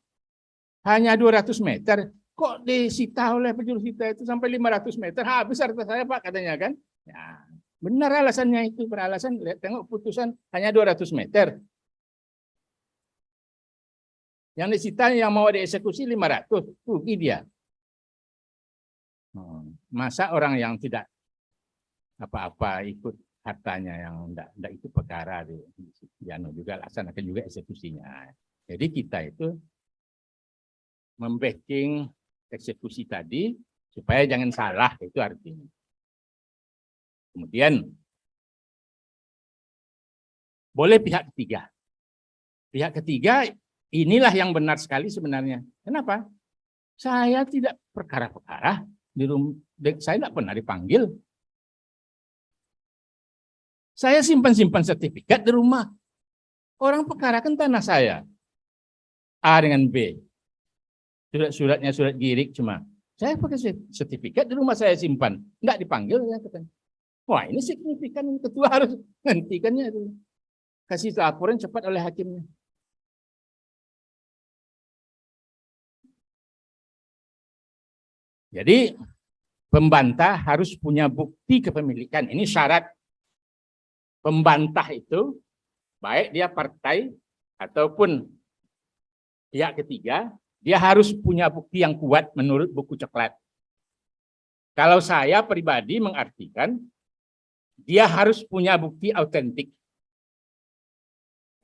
hanya 200 meter. Kok disita oleh penjuru sita itu sampai 500 meter? Habis harta saya, Pak, katanya kan. Ya, benar alasannya itu. Beralasan, lihat tengok putusan hanya 200 meter. Yang disita yang mau dieksekusi 500, rugi dia. Masa orang yang tidak apa-apa ikut hartanya yang enggak itu perkara di juga laksanakan juga eksekusinya. Jadi kita itu membacking eksekusi tadi supaya jangan salah, itu artinya. Kemudian boleh pihak ketiga. Pihak ketiga inilah yang benar sekali sebenarnya. Kenapa? Saya tidak perkara-perkara di rumah, saya tidak pernah dipanggil. Saya simpan-simpan sertifikat di rumah. Orang perkara kan tanah saya. A dengan B. Surat-suratnya surat girik cuma. Saya pakai sertifikat di rumah saya simpan. Enggak dipanggil. Ya, katanya. Wah, ini signifikan. Ketua harus hentikannya itu. Kasih laporan cepat oleh hakimnya. Jadi pembantah harus punya bukti kepemilikan. Ini syarat. Pembantah itu, baik dia partai ataupun pihak ketiga, dia harus punya bukti yang kuat menurut buku coklat. Kalau saya pribadi mengartikan, dia harus punya bukti autentik.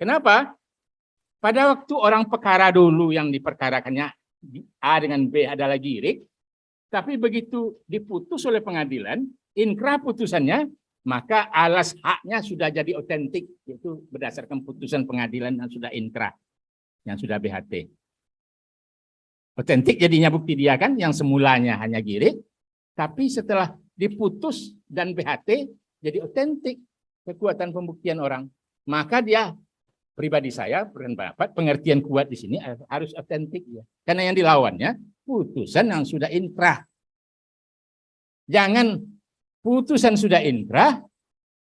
Kenapa? Pada waktu orang perkara dulu yang diperkarakannya A dengan B adalah girik, tapi begitu diputus oleh pengadilan, inkrah putusannya, maka alas haknya sudah jadi otentik, yaitu berdasarkan putusan pengadilan yang sudah inkrah, yang sudah BHT. Otentik jadinya bukti dia kan, yang semulanya hanya girik, tapi setelah diputus dan BHT, jadi otentik kekuatan pembuktian orang. Maka dia, pribadi saya, berpendapat pengertian kuat di sini harus otentik ya. Karena yang dilawannya, putusan yang sudah inkrah. Jangan putusan sudah inkrah,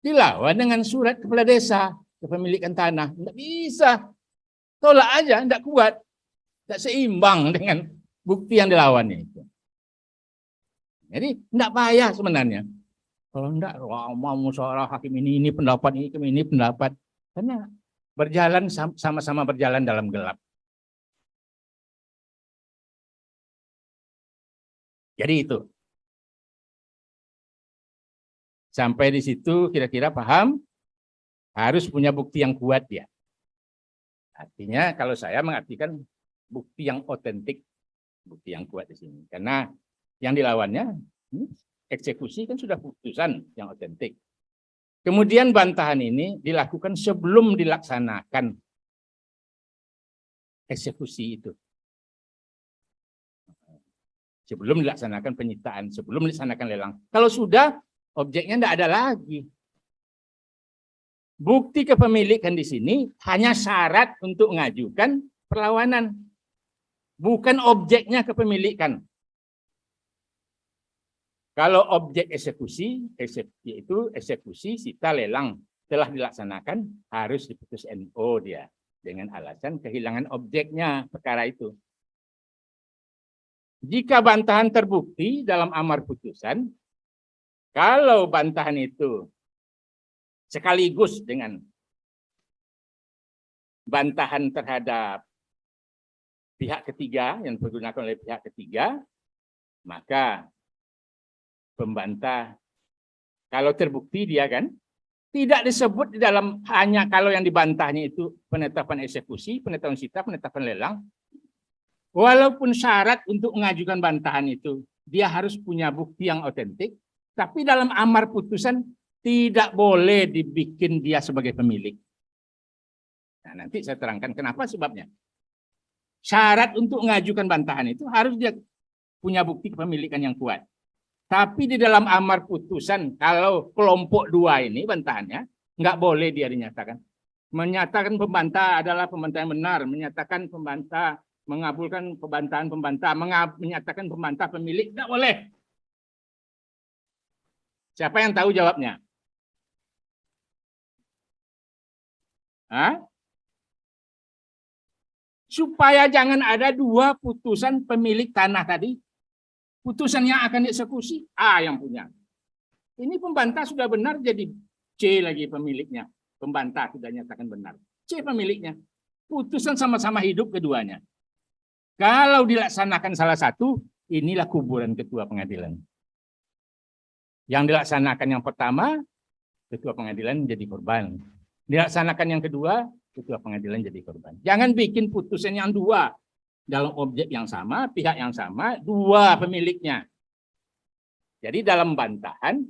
dilawan dengan surat kepala desa, kepemilikan tanah. Tidak bisa. Tolak aja, tidak kuat. Tidak seimbang dengan bukti yang dilawannya itu. Jadi, tidak payah sebenarnya. Kalau tidak, mau musyawarah hakim ini pendapat, ini pendapat. Karena berjalan sama-sama berjalan dalam gelap. Jadi itu. Sampai di situ kira-kira paham, harus punya bukti yang kuat ya. Artinya kalau saya mengartikan bukti yang otentik, bukti yang kuat di sini. Karena yang dilawannya eksekusi kan sudah putusan yang otentik. Kemudian bantahan ini dilakukan sebelum dilaksanakan eksekusi itu. Sebelum dilaksanakan penyitaan, sebelum dilaksanakan lelang. Kalau sudah, objeknya tidak ada lagi. Bukti kepemilikan di sini hanya syarat untuk mengajukan perlawanan. Bukan objeknya kepemilikan. Kalau objek eksekusi, yaitu eksekusi sita lelang telah dilaksanakan, harus diputus NO dia. Dengan alasan kehilangan objeknya perkara itu. Jika bantahan terbukti dalam amar putusan, kalau bantahan itu sekaligus dengan bantahan terhadap pihak ketiga yang digunakan oleh pihak ketiga, maka pembantah kalau terbukti dia kan tidak disebut di dalam hanya kalau yang dibantahnya itu penetapan eksekusi, penetapan sita, penetapan lelang. Walaupun syarat untuk mengajukan bantahan itu dia harus punya bukti yang otentik, tapi dalam amar putusan tidak boleh dibikin dia sebagai pemilik. Nah, nanti saya terangkan kenapa sebabnya. Syarat untuk mengajukan bantahan itu harus dia punya bukti kepemilikan yang kuat. Tapi di dalam amar putusan, kalau kelompok dua ini bantahannya, nggak boleh dia dinyatakan. Menyatakan pembantah adalah pembantah yang benar, menyatakan pembantah, mengabulkan pembantahan pembantah, menyatakan pembantah pemilik, nggak boleh. Siapa yang tahu jawabnya? Hah? Supaya jangan ada dua putusan pemilik tanah tadi. Putusan yang akan dieksekusi A yang punya. Ini pembantah sudah benar jadi C lagi pemiliknya. Pembantah sudah nyatakan benar. C pemiliknya. Putusan sama-sama hidup keduanya. Kalau dilaksanakan salah satu, inilah kuburan ketua pengadilan. Yang dilaksanakan yang pertama, ketua pengadilan jadi korban. Dilaksanakan yang kedua, ketua pengadilan jadi korban. Jangan bikin putusan yang dua. Dalam objek yang sama, pihak yang sama, dua pemiliknya. Jadi dalam bantahan,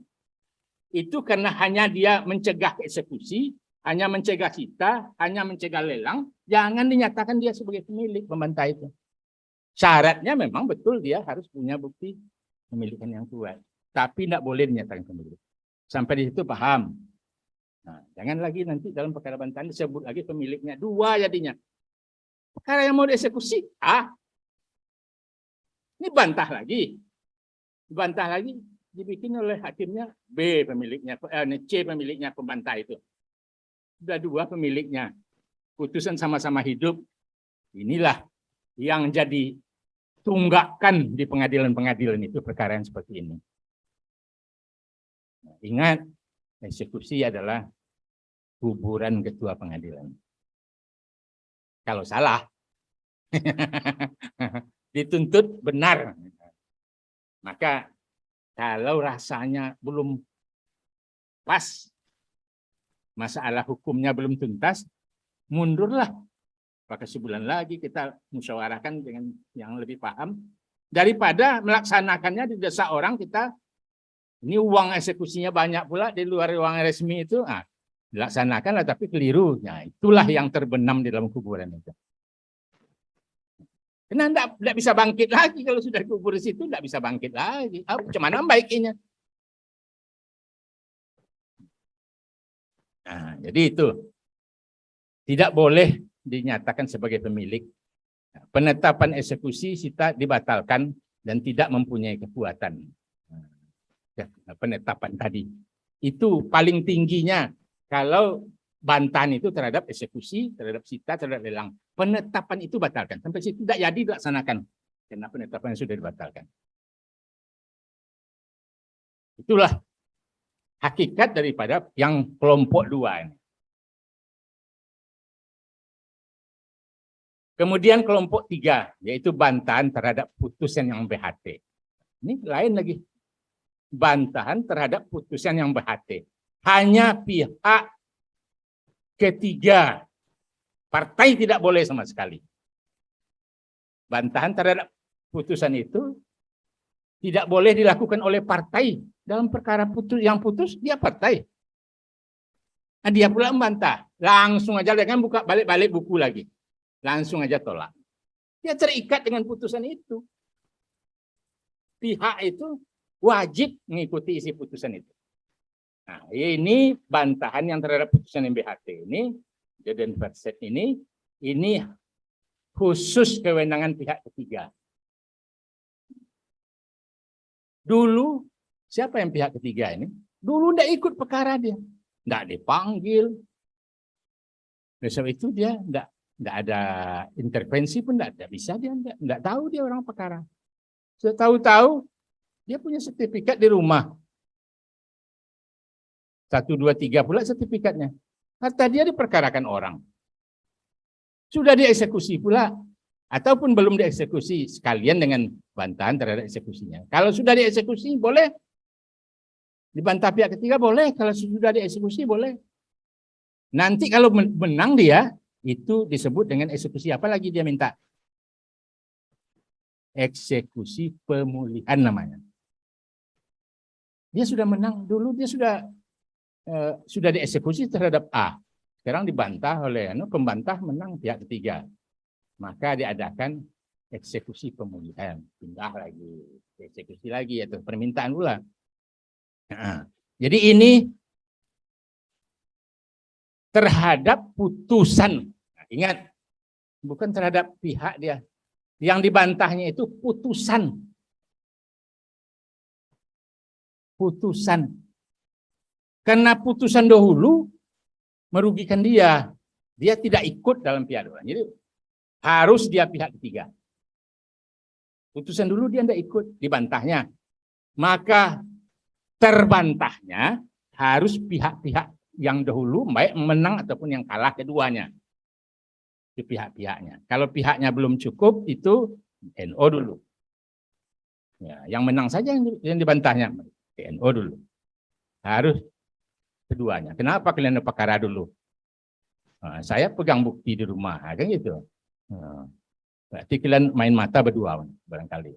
itu karena hanya dia mencegah eksekusi, hanya mencegah sita, hanya mencegah lelang, jangan dinyatakan dia sebagai pemilik pembantah itu. Syaratnya memang betul dia harus punya bukti pemilikan yang kuat. Tapi tidak boleh dinyatakan pemilik. Sampai di situ paham. Nah, jangan lagi nanti dalam perkara bantahan disebut lagi pemiliknya. Dua jadinya. Perkara yang mau dieksekusi A. Ini bantah lagi. Bantah lagi dibikin oleh hakimnya B pemiliknya, C pemiliknya pembantah itu. Sudah dua pemiliknya. Putusan sama-sama hidup. Inilah yang jadi tunggakan di pengadilan-pengadilan itu perkara yang seperti ini. Nah, ingat, eksekusi adalah kuburan ketua pengadilan. Kalau salah, dituntut benar. Maka kalau rasanya belum pas, masalah hukumnya belum tuntas, mundurlah. Pakai sebulan lagi kita musyawarahkan dengan yang lebih paham. Daripada melaksanakannya di desa orang kita, ini uang eksekusinya banyak pula di luar uang resmi itu, dilaksanakanlah tapi keliru. Nah, itulah yang terbenam di dalam kuburan itu. Karena tidak bisa bangkit lagi kalau sudah kubur di situ, tidak bisa bangkit lagi. Cuman baiknya. Nah, jadi itu tidak boleh dinyatakan sebagai pemilik. Penetapan eksekusi sita dibatalkan dan tidak mempunyai kekuatan. Penetapan tadi itu paling tingginya. Kalau bantahan itu terhadap eksekusi, terhadap sita, terhadap lelang. Penetapan itu batalkan. Sampai situ tidak jadi dilaksanakan. Karena penetapan sudah dibatalkan. Itulah hakikat daripada yang kelompok dua ini. Kemudian kelompok tiga, yaitu bantahan terhadap putusan yang BHT. Ini lain lagi. Bantahan terhadap putusan yang BHT. Hanya pihak ketiga. Partai tidak boleh sama sekali. Bantahan terhadap putusan itu Tidak boleh dilakukan oleh partai. Dalam perkara yang putus, dia partai. Nah, dia pula membantah. Langsung aja, dia kan buka balik-balik buku lagi. Langsung aja tolak. Dia terikat dengan putusan itu. Pihak itu wajib mengikuti isi putusan itu. Nah, ini bantahan yang terhadap putusan MBHT ini, Deden Verset ini khusus kewenangan pihak ketiga. Dulu, siapa yang pihak ketiga ini? Dulu tidak ikut perkara dia. Tidak dipanggil. Oleh sebab itu dia tidak ada intervensi pun tidak bisa, dia tidak tahu dia orang perkara. Tahu-tahu dia punya sertifikat di rumah. 1, 2, 3 pula sertifikatnya. Harta dia diperkarakan orang. Sudah dieksekusi pula. Ataupun belum dieksekusi sekalian dengan bantahan terhadap eksekusinya. Kalau sudah dieksekusi boleh. Dibantah pihak ketiga boleh. Kalau sudah dieksekusi boleh. Nanti kalau menang dia, itu disebut dengan eksekusi apa lagi dia minta? Eksekusi pemulihan namanya. Dia sudah menang dulu, dia sudah dieksekusi terhadap A. Sekarang dibantah oleh pembantah, menang pihak ketiga. Maka diadakan eksekusi pemulihan. Pindah lagi, eksekusi lagi, atau permintaan pula. Nah, jadi ini terhadap putusan. Nah, ingat, bukan terhadap pihak dia. Yang dibantahnya itu putusan. Putusan. Karena putusan dahulu merugikan dia. Dia tidak ikut dalam pihak dua. Jadi harus dia pihak ketiga. Putusan dulu dia tidak ikut, dibantahnya. Maka terbantahnya harus pihak-pihak yang dahulu, baik menang ataupun yang kalah keduanya. Itu pihak-pihaknya. Kalau pihaknya belum cukup, itu NO dulu. Ya, yang menang saja yang dibantahnya. NO dulu. Harus keduanya. Kenapa kalian perkara dulu? Nah, saya pegang bukti di rumah, kan gitu. Nah, berarti kalian main mata berdua barangkali.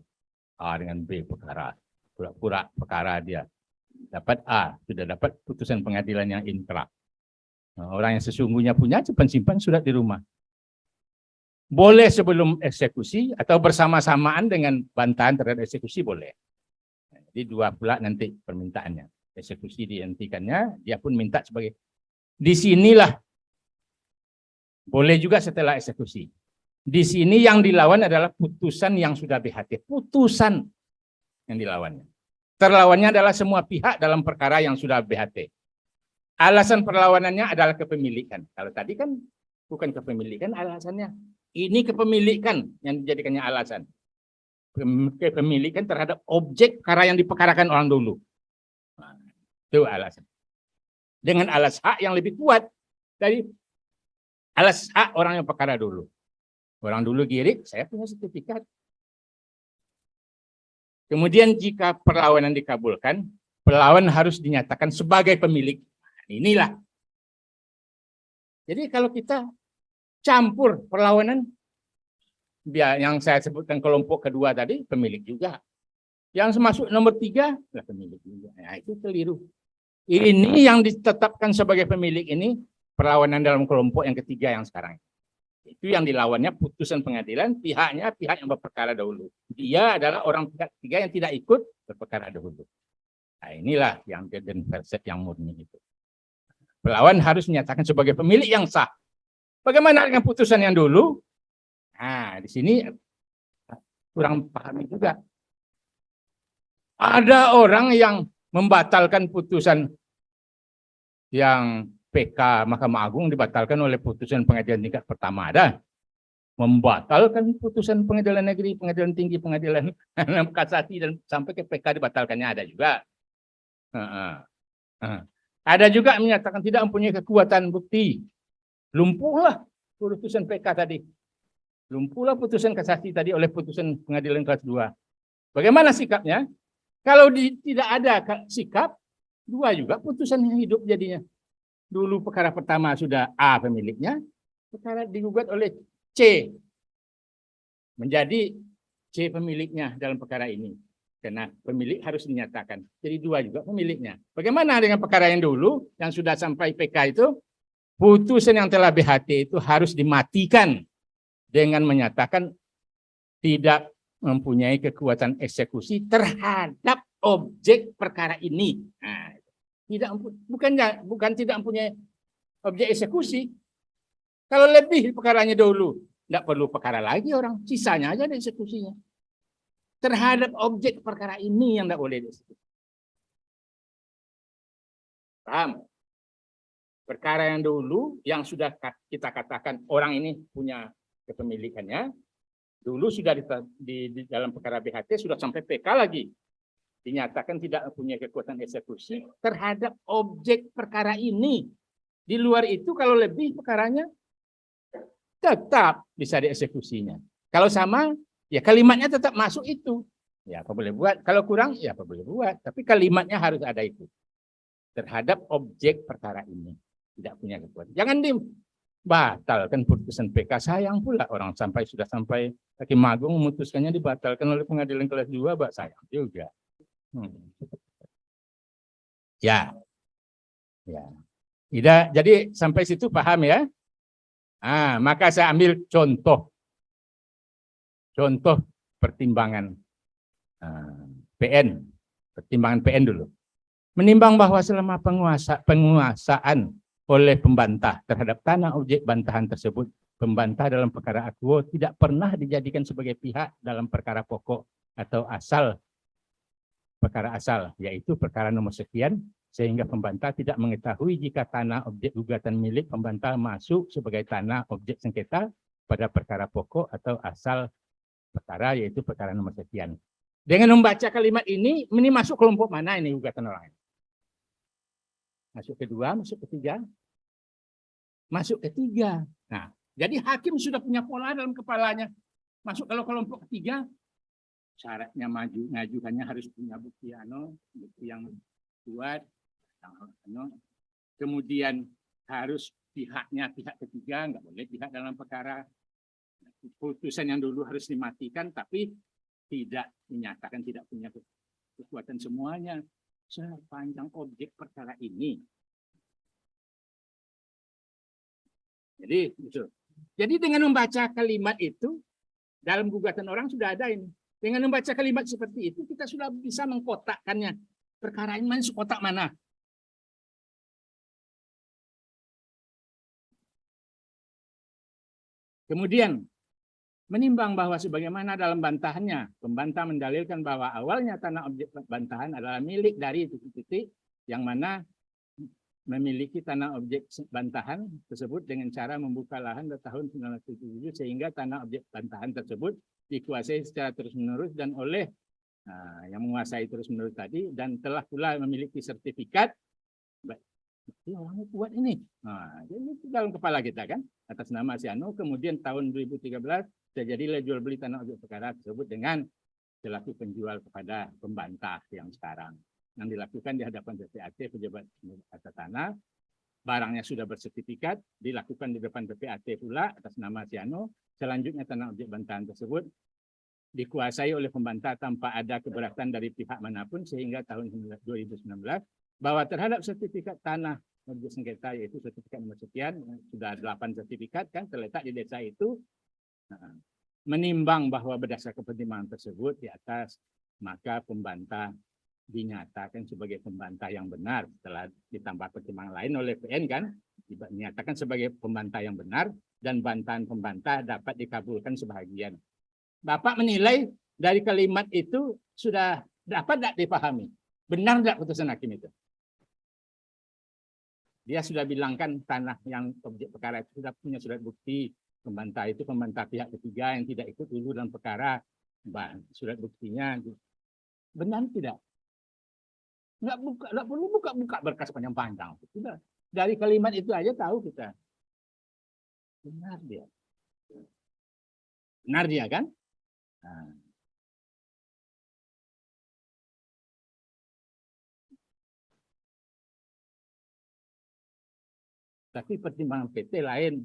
A dengan B perkara. Pura-pura perkara dia. Dapat A, sudah dapat putusan pengadilan yang inkrah. Nah, orang yang sesungguhnya punya simpan surat di rumah. Boleh sebelum eksekusi atau bersama-samaan dengan bantahan terhadap eksekusi boleh. Jadi dua pula nanti permintaannya. Eksekusi dihentikannya, dia pun minta sebagai. Disinilah boleh juga setelah eksekusi. Di sini yang dilawan adalah putusan yang sudah BHT. Putusan yang dilawannya. Terlawannya adalah semua pihak dalam perkara yang sudah BHT. Alasan perlawanannya adalah kepemilikan. Kalau tadi kan bukan kepemilikan alasannya. Ini kepemilikan yang dijadikannya alasan. Kepemilikan terhadap objek perkara yang diperkarakan orang dulu. Nah, itu alasan. Dengan alas hak yang lebih kuat dari alas hak orang yang perkara dulu. Orang dulu girik, saya punya sertifikat. Kemudian jika perlawanan dikabulkan, pelawan harus dinyatakan sebagai pemilik. Inilah. Jadi kalau kita campur perlawanan, yang saya sebutkan kelompok kedua tadi, pemilik juga. Yang masuk nomor 3, pemilik juga. Nah, itu keliru. Ini yang ditetapkan sebagai pemilik ini, perlawanan dalam kelompok yang ketiga yang sekarang. Itu yang dilawannya putusan pengadilan, pihaknya pihak yang berperkara dahulu. Dia adalah orang pihak ketiga yang tidak ikut berperkara dahulu. Nah, inilah yang Deden Verset yang murni itu. Pelawan harus menyatakan sebagai pemilik yang sah. Bagaimana dengan putusan yang dulu? Nah, di sini kurang pahami juga. Ada orang yang membatalkan putusan yang PK Mahkamah Agung dibatalkan oleh putusan pengadilan tingkat pertama. Ada membatalkan putusan pengadilan negeri, pengadilan tinggi, pengadilan kasasi dan sampai ke PK dibatalkannya ada juga. Ada juga menyatakan tidak mempunyai kekuatan bukti. Lumpuhlah putusan PK tadi. Lumpuhlah putusan kasasi tadi oleh putusan pengadilan kelas 2. Bagaimana sikapnya? Kalau tidak ada sikap, 2 juga putusan yang hidup jadinya. Dulu perkara pertama sudah A pemiliknya, perkara digugat oleh C. Menjadi C pemiliknya dalam perkara ini. Karena pemilik harus dinyatakan. Jadi dua juga pemiliknya. Bagaimana dengan perkara yang dulu yang sudah sampai PK itu? Putusan yang telah BHT itu harus dimatikan dengan menyatakan tidak mempunyai kekuatan eksekusi terhadap objek perkara ini. Nah, bukan tidak mempunyai objek eksekusi. Kalau lebih perkaranya dulu, tidak perlu perkara lagi orang, sisanya aja ada eksekusinya. Terhadap objek perkara ini yang tidak boleh dieksekusi. Paham? Perkara yang dulu yang sudah kita katakan orang ini punya kepemilikannya, dulu sudah di dalam perkara BHT sudah sampai PK lagi. Dinyatakan tidak mempunyai kekuatan eksekusi terhadap objek perkara ini. Di luar itu kalau lebih perkaranya tetap bisa dieksekusinya. Kalau sama, ya kalimatnya tetap masuk itu. Ya apa boleh buat. Kalau kurang, ya apa boleh buat. Tapi kalimatnya harus ada itu. Terhadap objek perkara ini. Tidak punya kekuatan. Jangan dibatalkan putusan PK. Sayang pula orang sudah sampai Hakim Agung memutuskannya dibatalkan oleh pengadilan kelas 2, sayang juga. Ya. Tidak, jadi sampai situ paham ya? Maka saya ambil contoh pertimbangan PN. Pertimbangan PN dulu. Menimbang bahwa selama penguasaan oleh pembantah terhadap tanah objek bantahan tersebut, pembantah dalam perkara akuo tidak pernah dijadikan sebagai pihak dalam perkara pokok atau perkara asal, yaitu perkara nomor sekian, sehingga pembantah tidak mengetahui jika tanah objek gugatan milik pembantah masuk sebagai tanah objek sengketa pada perkara pokok atau asal perkara, yaitu perkara nomor sekian. Dengan membaca kalimat ini masuk kelompok mana ini gugatan orang? Masuk kedua, masuk ketiga? Masuk ketiga. Nah, jadi hakim sudah punya pola dalam kepalanya. Masuk kalau kelompok ketiga, syaratnya ngajukannya harus punya bukti yang kuat, kemudian harus pihak ketiga, nggak boleh pihak dalam perkara. Putusan yang dulu harus dimatikan, tapi tidak dinyatakan tidak punya kekuatan semuanya sepanjang objek perkara ini. Jadi dengan membaca kalimat itu dalam gugatan orang sudah ada ini. Dengan membaca kalimat seperti itu, kita sudah bisa mengkotakkannya. Perkara ini masuk kotak mana? Kemudian, menimbang bahwa sebagaimana dalam bantahannya, pembantah mendalilkan bahwa awalnya tanah objek bantahan adalah milik dari titik-titik yang mana memiliki tanah objek bantahan tersebut dengan cara membuka lahan pada tahun 1977 sehingga tanah objek bantahan tersebut dikuasai secara terus-menerus dan oleh yang menguasai terus-menerus tadi dan telah pula memiliki sertifikat. Orangnya kuat ini. Jadi itu dalam kepala kita kan atas nama si Anu. Kemudian tahun 2013 terjadilah jual beli tanah objek perkara tersebut dengan selaku penjual kepada pembantah yang sekarang. Yang dilakukan di hadapan PPAT pejabat atas tanah, barangnya sudah bersertifikat, dilakukan di depan PPAT pula atas nama Siano. Selanjutnya tanah objek bantahan tersebut dikuasai oleh pembantah tanpa ada keberatan dari pihak manapun sehingga tahun 2019 bahwa terhadap sertifikat tanah objek sengketa yaitu sertifikat nomor sekian, sudah 8 sertifikat kan terletak di desa itu. Menimbang bahwa berdasarkan pertimbangan tersebut di atas, maka pembantah dinyatakan sebagai pembantah yang benar setelah ditambah pertimbangan lain oleh PN kan dinyatakan sebagai pembantah yang benar dan bantahan pembantah dapat dikabulkan sebahagian. Bapak menilai dari kalimat itu sudah dapat tidak dipahami? Benar tidak putusan hakim itu? Dia sudah bilangkan tanah yang objek perkara itu sudah punya surat bukti. Pembantah itu pembantah pihak ketiga yang tidak ikut dulu dalam perkara. Surat buktinya benar tidak? Nggak perlu buka berkas panjang-panjang. Sudah dari kalimat itu aja tahu kita. Benar dia kan? Tapi pertimbangan PT lain.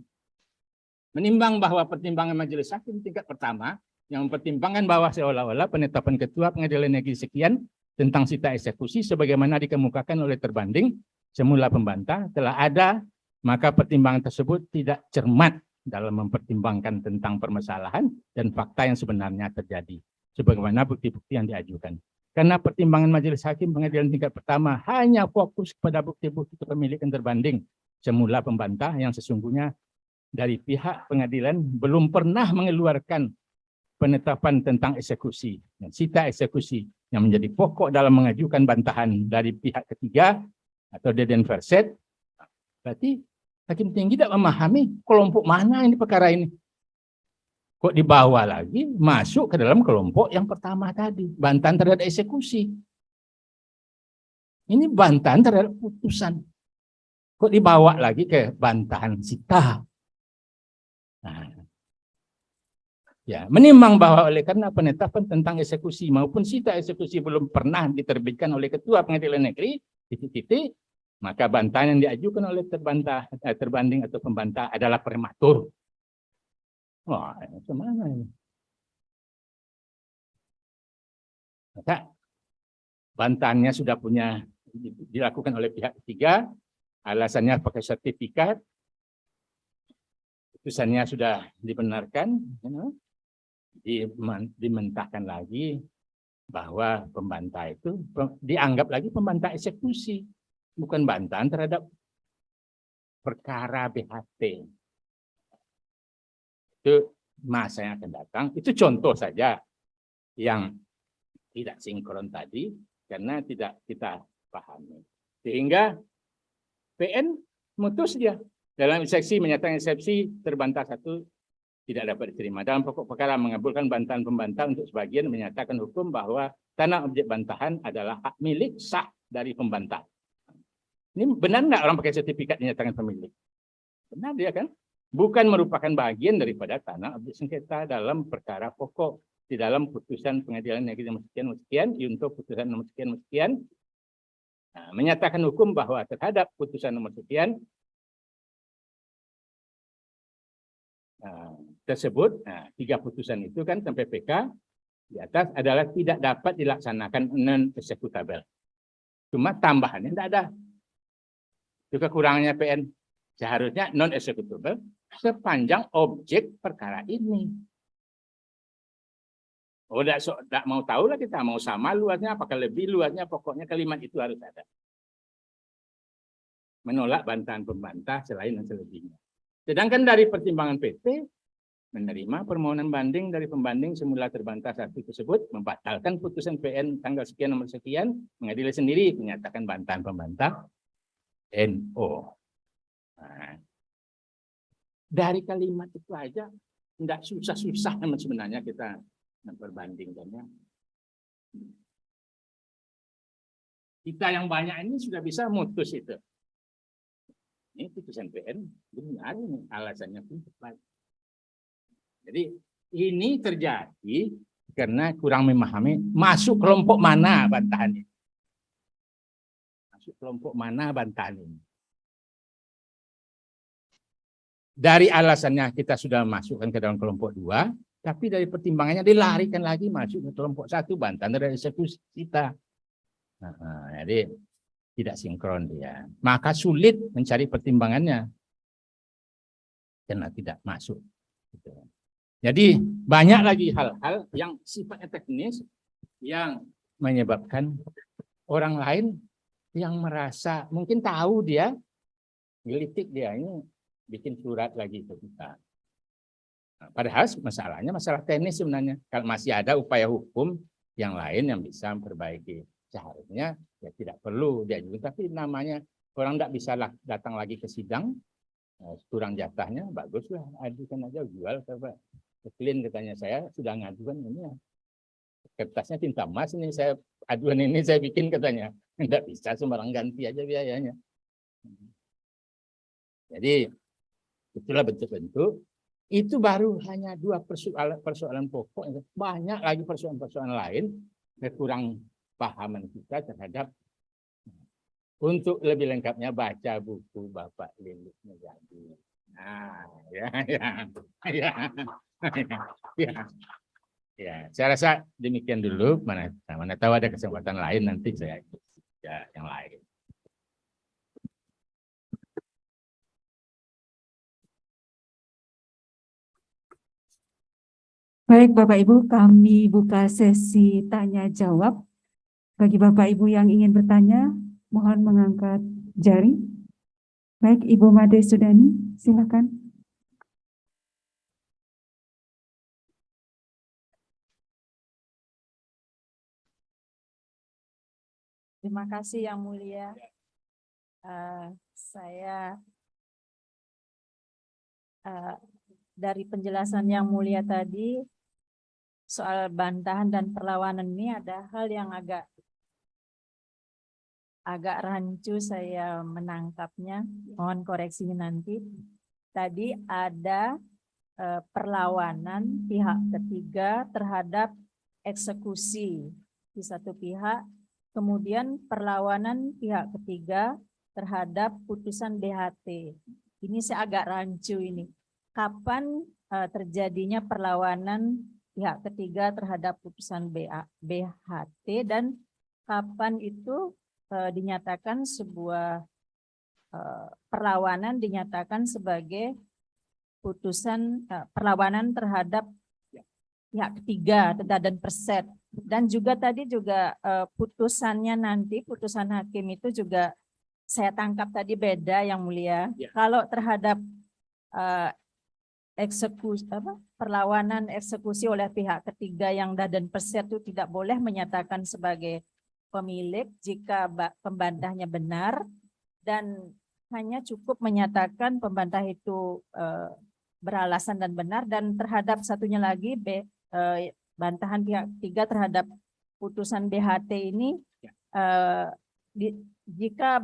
Menimbang bahwa pertimbangan majelis hakim tingkat pertama yang mempertimbangkan bahwa seolah-olah penetapan ketua pengadilan negeri sekian tentang sita eksekusi sebagaimana dikemukakan oleh terbanding semula pembantah telah ada, maka pertimbangan tersebut tidak cermat dalam mempertimbangkan tentang permasalahan dan fakta yang sebenarnya terjadi sebagaimana bukti-bukti yang diajukan. Karena pertimbangan majelis hakim pengadilan tingkat pertama hanya fokus kepada bukti-bukti kepemilikan terbanding semula pembantah yang sesungguhnya dari pihak pengadilan belum pernah mengeluarkan penetapan tentang eksekusi dan sita eksekusi yang menjadi pokok dalam mengajukan bantahan dari pihak ketiga atau deden verset. Berarti hakim tinggi tidak memahami kelompok mana ini perkara ini. Kok dibawa lagi masuk ke dalam kelompok yang pertama tadi, bantahan terhadap eksekusi. Ini bantahan terhadap putusan. Kok dibawa lagi ke bantahan sita. Nah, ya, menimbang bahwa oleh karena penetapan tentang eksekusi maupun sita eksekusi belum pernah diterbitkan oleh ketua pengadilan negeri, titik-titik, maka bantahan yang diajukan oleh terbanding atau pembantah adalah prematur. Wah, kemana ini? Maka bantahannya sudah dilakukan oleh pihak ketiga, alasannya pakai sertifikat, putusannya sudah dibenarkan, dimentahkan lagi bahwa pembantah itu dianggap lagi pembantah eksekusi, bukan bantahan terhadap perkara BHT. Itu masa yang akan datang. Itu contoh saja yang tidak sinkron tadi karena tidak kita pahami. Sehingga PN mutus dia dalam eksepsi menyatakan eksepsi terbantah satu tidak dapat diterima. Dalam pokok perkara mengabulkan bantahan pembantah untuk sebagian menyatakan hukum bahwa tanah objek bantahan adalah hak milik sah dari pembantah. Ini benar nggak orang pakai sertifikat menyatakan pemilik? Benar dia kan? Bukan merupakan bagian daripada tanah objek sengketa dalam perkara pokok di dalam putusan pengadilan negeri nomor sekian untuk putusan nomor sekian. Nah, menyatakan hukum bahwa terhadap putusan nomor sekian tersebut, 3 putusan itu kan sampai PK di atas adalah tidak dapat dilaksanakan non-executable. Cuma tambahannya tidak ada. Itu kekurangannya PN. Seharusnya non-executable sepanjang objek perkara ini. Oh, tidak mau tahu lah kita, mau sama luasnya, apakah lebih luasnya, pokoknya kalimat itu harus ada. Menolak bantahan pembantah selain dan selebihnya. Sedangkan dari pertimbangan PT, menerima permohonan banding dari pembanding semula terbantah satu tersebut, membatalkan putusan PN tanggal sekian nomor sekian, pengadilan sendiri menyatakan bantahan pembantah NO. Nah, dari kalimat itu aja tidak susah-susah sebenarnya kita memperbandingkannya. Kita yang banyak ini sudah bisa mutus itu. Ini putusan PN benar ini alasannya pun tepat. Jadi ini terjadi karena kurang memahami masuk kelompok mana bantahan ini. Masuk kelompok mana bantahan ini. Dari alasannya kita sudah masukkan ke dalam kelompok 2, tapi dari pertimbangannya dilarikan lagi masuk ke kelompok 1 bantahan dari eksekusi kita. Jadi tidak sinkron dia. Maka sulit mencari pertimbangannya karena tidak masuk. Jadi banyak lagi hal-hal yang sifatnya teknis yang menyebabkan orang lain yang merasa mungkin tahu dia, gelitik dia ini bikin surat lagi ke kita. Padahal masalahnya masalah teknis sebenarnya. Kalau masih ada upaya hukum yang lain yang bisa memperbaiki. Seharusnya ya tidak perlu diajukan. Tapi namanya orang tidak bisa datang lagi ke sidang, kurang jatahnya, baguslah ajukan aja, jual. Clean katanya, saya sudah ngajukan ini ya. Kertasnya tinta emas ini, saya aduan ini saya bikin katanya. Tidak bisa sembarang ganti aja biayanya. Jadi itulah bentuk-bentuk. Itu baru hanya 2 persoalan pokok. Banyak lagi persoalan-persoalan lain. Kurang pahaman kita terhadap. Untuk lebih lengkapnya baca buku Bapak Lilis Mujahdi. Nah, ya. Ya, saya rasa demikian dulu. Mana tahu ada kesempatan lain nanti saya ikut ya, yang lain. Baik Bapak Ibu, kami buka sesi tanya jawab. Bagi Bapak Ibu yang ingin bertanya, mohon mengangkat jari. Baik, Ibu Made Sudani, silakan. Terima kasih Yang Mulia. Saya dari penjelasan Yang Mulia tadi soal bantahan dan perlawanan ini ada hal yang agak rancu saya menangkapnya. Mohon koreksinya nanti. Tadi ada perlawanan pihak ketiga terhadap eksekusi di satu pihak. Kemudian perlawanan pihak ketiga terhadap putusan BHT. Ini saya agak rancu ini. Kapan terjadinya perlawanan pihak ketiga terhadap putusan BHT dan kapan itu dinyatakan sebuah perlawanan dinyatakan sebagai putusan perlawanan terhadap pihak ketiga dan perset. Dan juga tadi juga putusannya nanti, putusan hakim itu juga saya tangkap tadi beda Yang Mulia. Ya. Kalau terhadap perlawanan eksekusi oleh pihak ketiga yang dan perset itu tidak boleh menyatakan sebagai pemilik jika pembantahnya benar dan hanya cukup menyatakan pembantah itu beralasan dan benar, dan terhadap satunya lagi bantahan pihak ketiga terhadap putusan BHT ini jika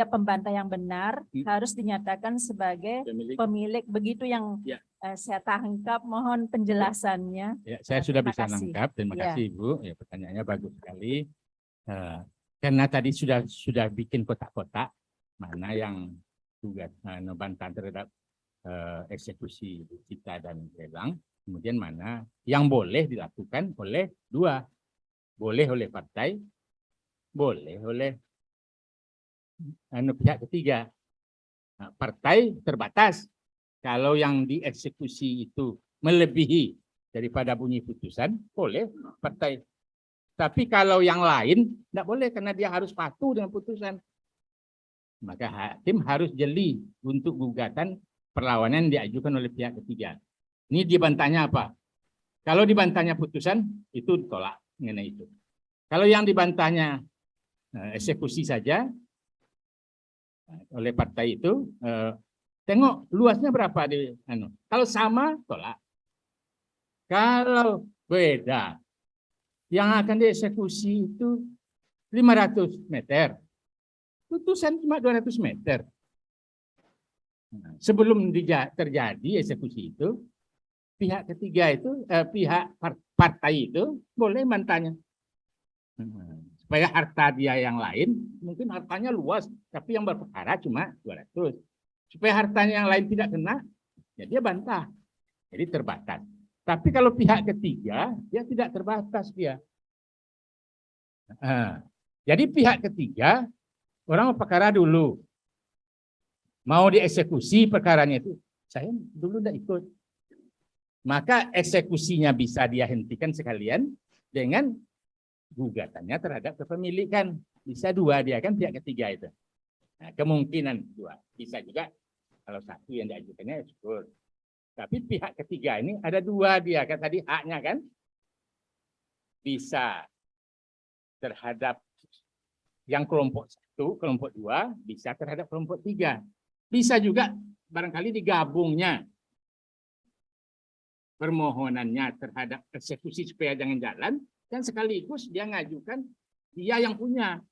pembantah yang benar harus dinyatakan sebagai pemilik. Begitu yang saya tangkap. Mohon penjelasannya. Ya, saya sudah Terima bisa kasih. nangkap. Terima Ya. kasih Ibu. Ya, pertanyaannya bagus sekali. Karena tadi sudah bikin kotak-kotak mana yang juga bantahan terhadap eksekusi cipta dan lelang, kemudian mana yang boleh dilakukan oleh dua, boleh oleh partai, boleh oleh pihak ketiga. Nah, partai terbatas kalau yang dieksekusi itu melebihi daripada bunyi putusan, boleh partai. Tapi kalau yang lain tidak boleh karena dia harus patuh dengan putusan. Maka hakim harus jeli untuk gugatan perlawanan yang diajukan oleh pihak ketiga. Ini dibantahnya apa? Kalau dibantahnya putusan, itu ditolak mengenai itu. Kalau yang dibantahnya eksekusi saja oleh partai itu, tengok luasnya berapa di kalau sama tolak. Kalau beda, yang akan dieksekusi itu 500 meter. Putusan cuma 200 meter. Nah, sebelum terjadi eksekusi itu, pihak ketiga itu, pihak partai itu boleh bantahnya. Supaya harta dia yang lain, mungkin hartanya luas, tapi yang berperkara cuma 200. Supaya hartanya yang lain tidak kena, ya dia bantah. Jadi terbatas. Tapi kalau pihak ketiga, dia tidak terbatas dia. Jadi pihak ketiga, orang perkara dulu. Mau dieksekusi perkaranya itu, saya dulu tidak ikut. Maka eksekusinya bisa dia hentikan sekalian dengan gugatannya terhadap kepemilikan. Bisa dua dia kan pihak ketiga itu. Nah, kemungkinan dua. Bisa juga kalau satu yang diajukannya syukur. Tapi pihak ketiga ini ada dua dia kan tadi haknya kan. Bisa terhadap yang kelompok satu, kelompok dua, bisa terhadap kelompok tiga. Bisa juga barangkali digabungnya permohonannya terhadap eksekusi supaya jangan jalan, dan sekaligus dia ngajukan dia yang punya.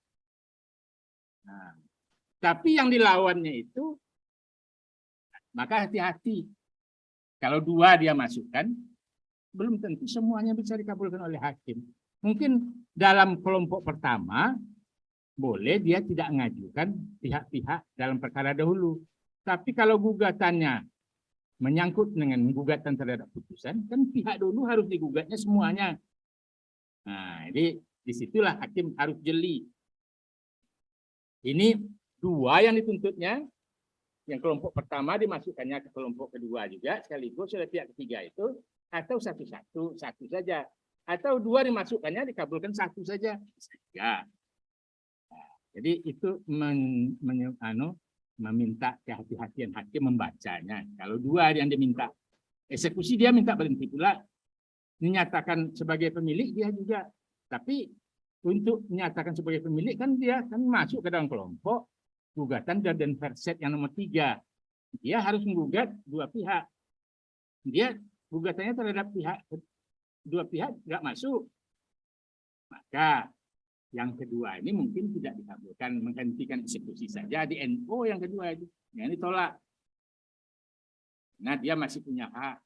Nah, tapi yang dilawannya itu, maka hati-hati. Kalau dua dia masukkan, belum tentu semuanya bisa dikabulkan oleh hakim. Mungkin dalam kelompok pertama, boleh dia tidak mengajukan pihak-pihak dalam perkara dahulu. Tapi kalau gugatannya menyangkut dengan gugatan terhadap putusan, kan pihak dulu harus digugatnya semuanya. Nah, jadi disitulah hakim harus jeli. Ini dua yang dituntutnya, yang kelompok pertama dimasukkannya ke kelompok kedua juga, sekaligus oleh pihak ketiga itu, atau satu saja, atau dua dimasukkannya dikabulkan satu saja. Ya. Jadi itu meminta kehati-hatian hakim membacanya. Kalau dua yang diminta eksekusi, dia minta berhenti pula. Dinyatakan sebagai pemilik dia juga. Tapi untuk menyatakan sebagai pemilik kan dia kan masuk ke dalam kelompok gugatan dan verset yang nomor 3. Dia harus menggugat dua pihak. Dia gugatannya terhadap dua pihak nggak masuk. Maka yang kedua ini mungkin tidak dikabulkan, menghentikan eksekusi saja di NO yang kedua itu. Yang ditolak. Nah, dia masih punya hak.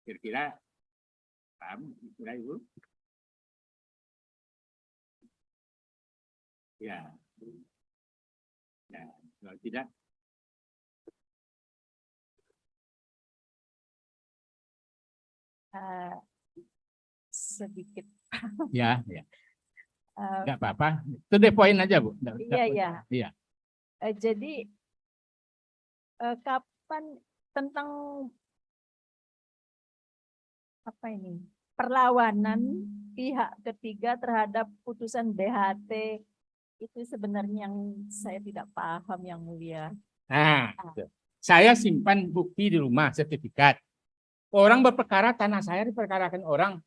Kira-kira paham? Kira Ibu? Ya. Ya, kalau tidak sedikit. ya. Enggak apa-apa. Itu deh poin aja, Bu. Iya. Iya. Jadi kapan tentang apa ini? Perlawanan pihak ketiga terhadap putusan BHT itu sebenarnya yang saya tidak paham, Yang Mulia. Nah, saya simpan bukti di rumah, sertifikat. Orang berperkara, tanah saya diperkarakan orang.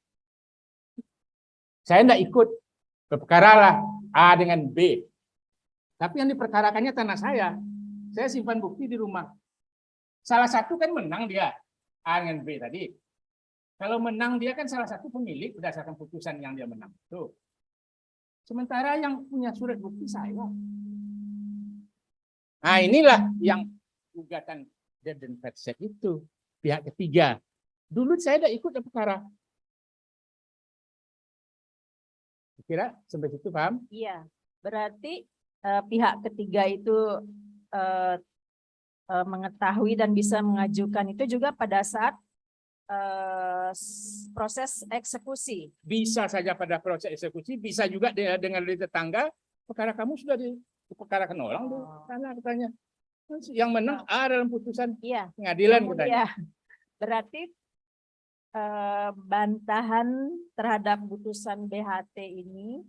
Saya tidak ikut. Berperkara lah A dengan B. Tapi yang diperkarakannya tanah saya. Saya simpan bukti di rumah. Salah satu kan menang dia. A dengan B tadi. Kalau menang dia kan salah satu pemilik berdasarkan putusan yang dia menang. Tuh. Sementara yang punya surat bukti saya. Nah, inilah yang gugatan dan verset itu. Pihak ketiga. Dulu saya tidak ikut perkara. Kira sampai situ paham? Iya, berarti pihak ketiga itu mengetahui dan bisa mengajukan itu juga pada saat proses eksekusi. Bisa saja pada proses eksekusi, bisa juga dengan dari tetangga. Perkara kamu sudah diperkarakan orang tuh, karena katanya yang menang A dalam putusan pengadilan katanya. Iya. Berarti bantahan terhadap putusan BHT ini,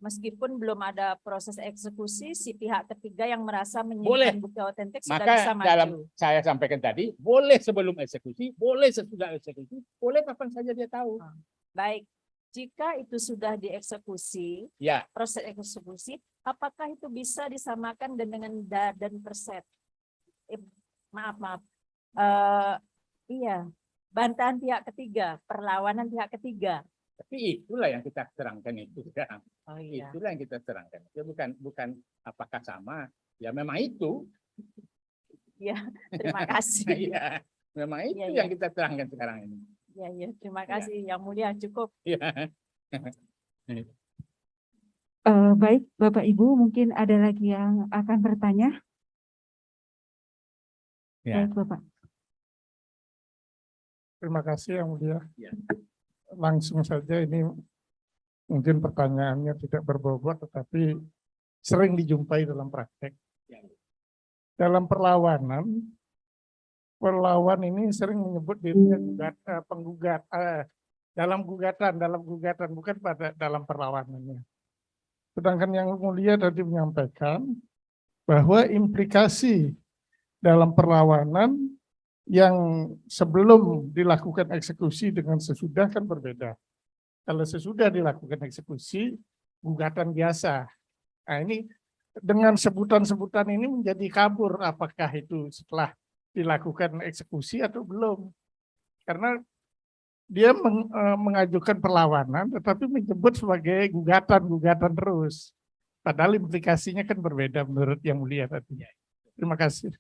meskipun belum ada proses eksekusi, si pihak ketiga yang merasa menyimpan bukti otentik sudah bisa maju. Dalam saya sampaikan tadi, boleh sebelum eksekusi, boleh sesudah eksekusi, boleh kapan saja dia tahu. Baik, jika itu sudah dieksekusi, proses eksekusi, apakah itu bisa disamakan dengan dan perset? Maaf. Iya. Bantahan pihak ketiga, perlawanan pihak ketiga. Tapi itulah yang kita terangkan itu sekarang. Oh, iya. Itulah yang kita terangkan. Ya, bukan apakah sama. Ya memang itu. Ya, terima kasih. Ya, memang itu yang kita terangkan sekarang ini. Ya, terima kasih Yang Mulia, cukup. Ya. Baik, Bapak Ibu, mungkin ada lagi yang akan bertanya? Ya. Baik, Bapak. Terima kasih Yang Mulia. Ya. Langsung saja, ini mungkin pertanyaannya tidak berbobot tetapi sering dijumpai dalam praktek. Ya. Dalam perlawanan ini sering menyebut dirinya penggugat dalam gugatan bukan pada dalam perlawanannya. Sedangkan Yang Mulia tadi menyampaikan bahwa implikasi dalam perlawanan yang sebelum dilakukan eksekusi dengan sesudah kan berbeda. Kalau sesudah dilakukan eksekusi, gugatan biasa. Nah, ini dengan sebutan-sebutan ini menjadi kabur apakah itu setelah dilakukan eksekusi atau belum. Karena dia mengajukan perlawanan tetapi menyebut sebagai gugatan terus. Padahal implikasinya kan berbeda menurut Yang Mulia tadi. Terima kasih.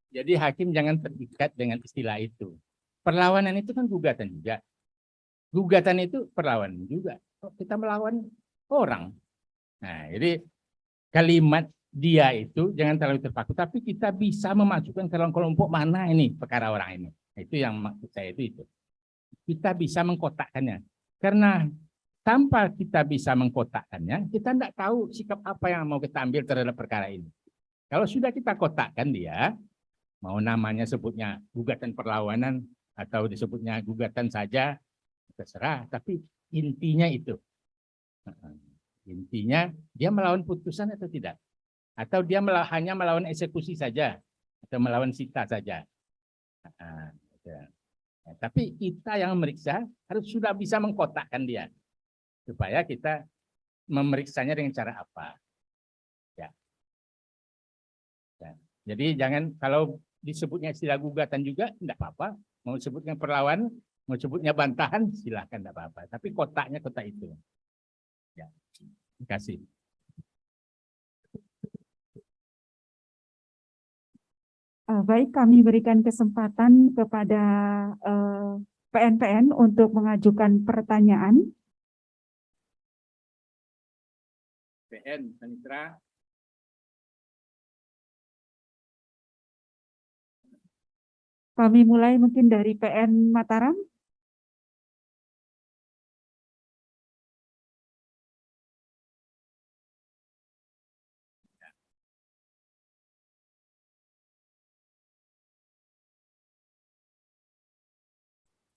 Jadi hakim jangan terikat dengan istilah itu. Perlawanan itu kan gugatan juga. Gugatan itu perlawanan juga. Kita melawan orang. Nah, jadi kalimat dia itu jangan terlalu terpaku, tapi kita bisa memasukkan ke dalam kelompok mana ini perkara orang ini. Itu yang maksud saya itu. Kita bisa mengkotakkannya. Karena tanpa kita bisa mengkotakkannya, kita tidak tahu sikap apa yang mau kita ambil terhadap perkara ini. Kalau sudah kita kotakkan dia, mau namanya sebutnya gugatan perlawanan atau disebutnya gugatan saja, terserah. Tapi intinya itu. Intinya dia melawan putusan atau tidak. Atau dia hanya melawan eksekusi saja. Atau melawan sita saja. Tapi kita yang memeriksa harus sudah bisa mengkotakkan dia. Supaya kita memeriksanya dengan cara apa. Ya. Jadi jangan, kalau disebutnya istilah gugatan juga, tidak apa-apa. Mau sebutnya perlawanan, mau sebutnya bantahan, silahkan, tidak apa-apa. Tapi kotaknya kotak itu. Ya. Terima kasih. Baik, kami berikan kesempatan kepada PN-PN untuk mengajukan pertanyaan. PN, Panitra. Kami mulai mungkin dari PN Mataram.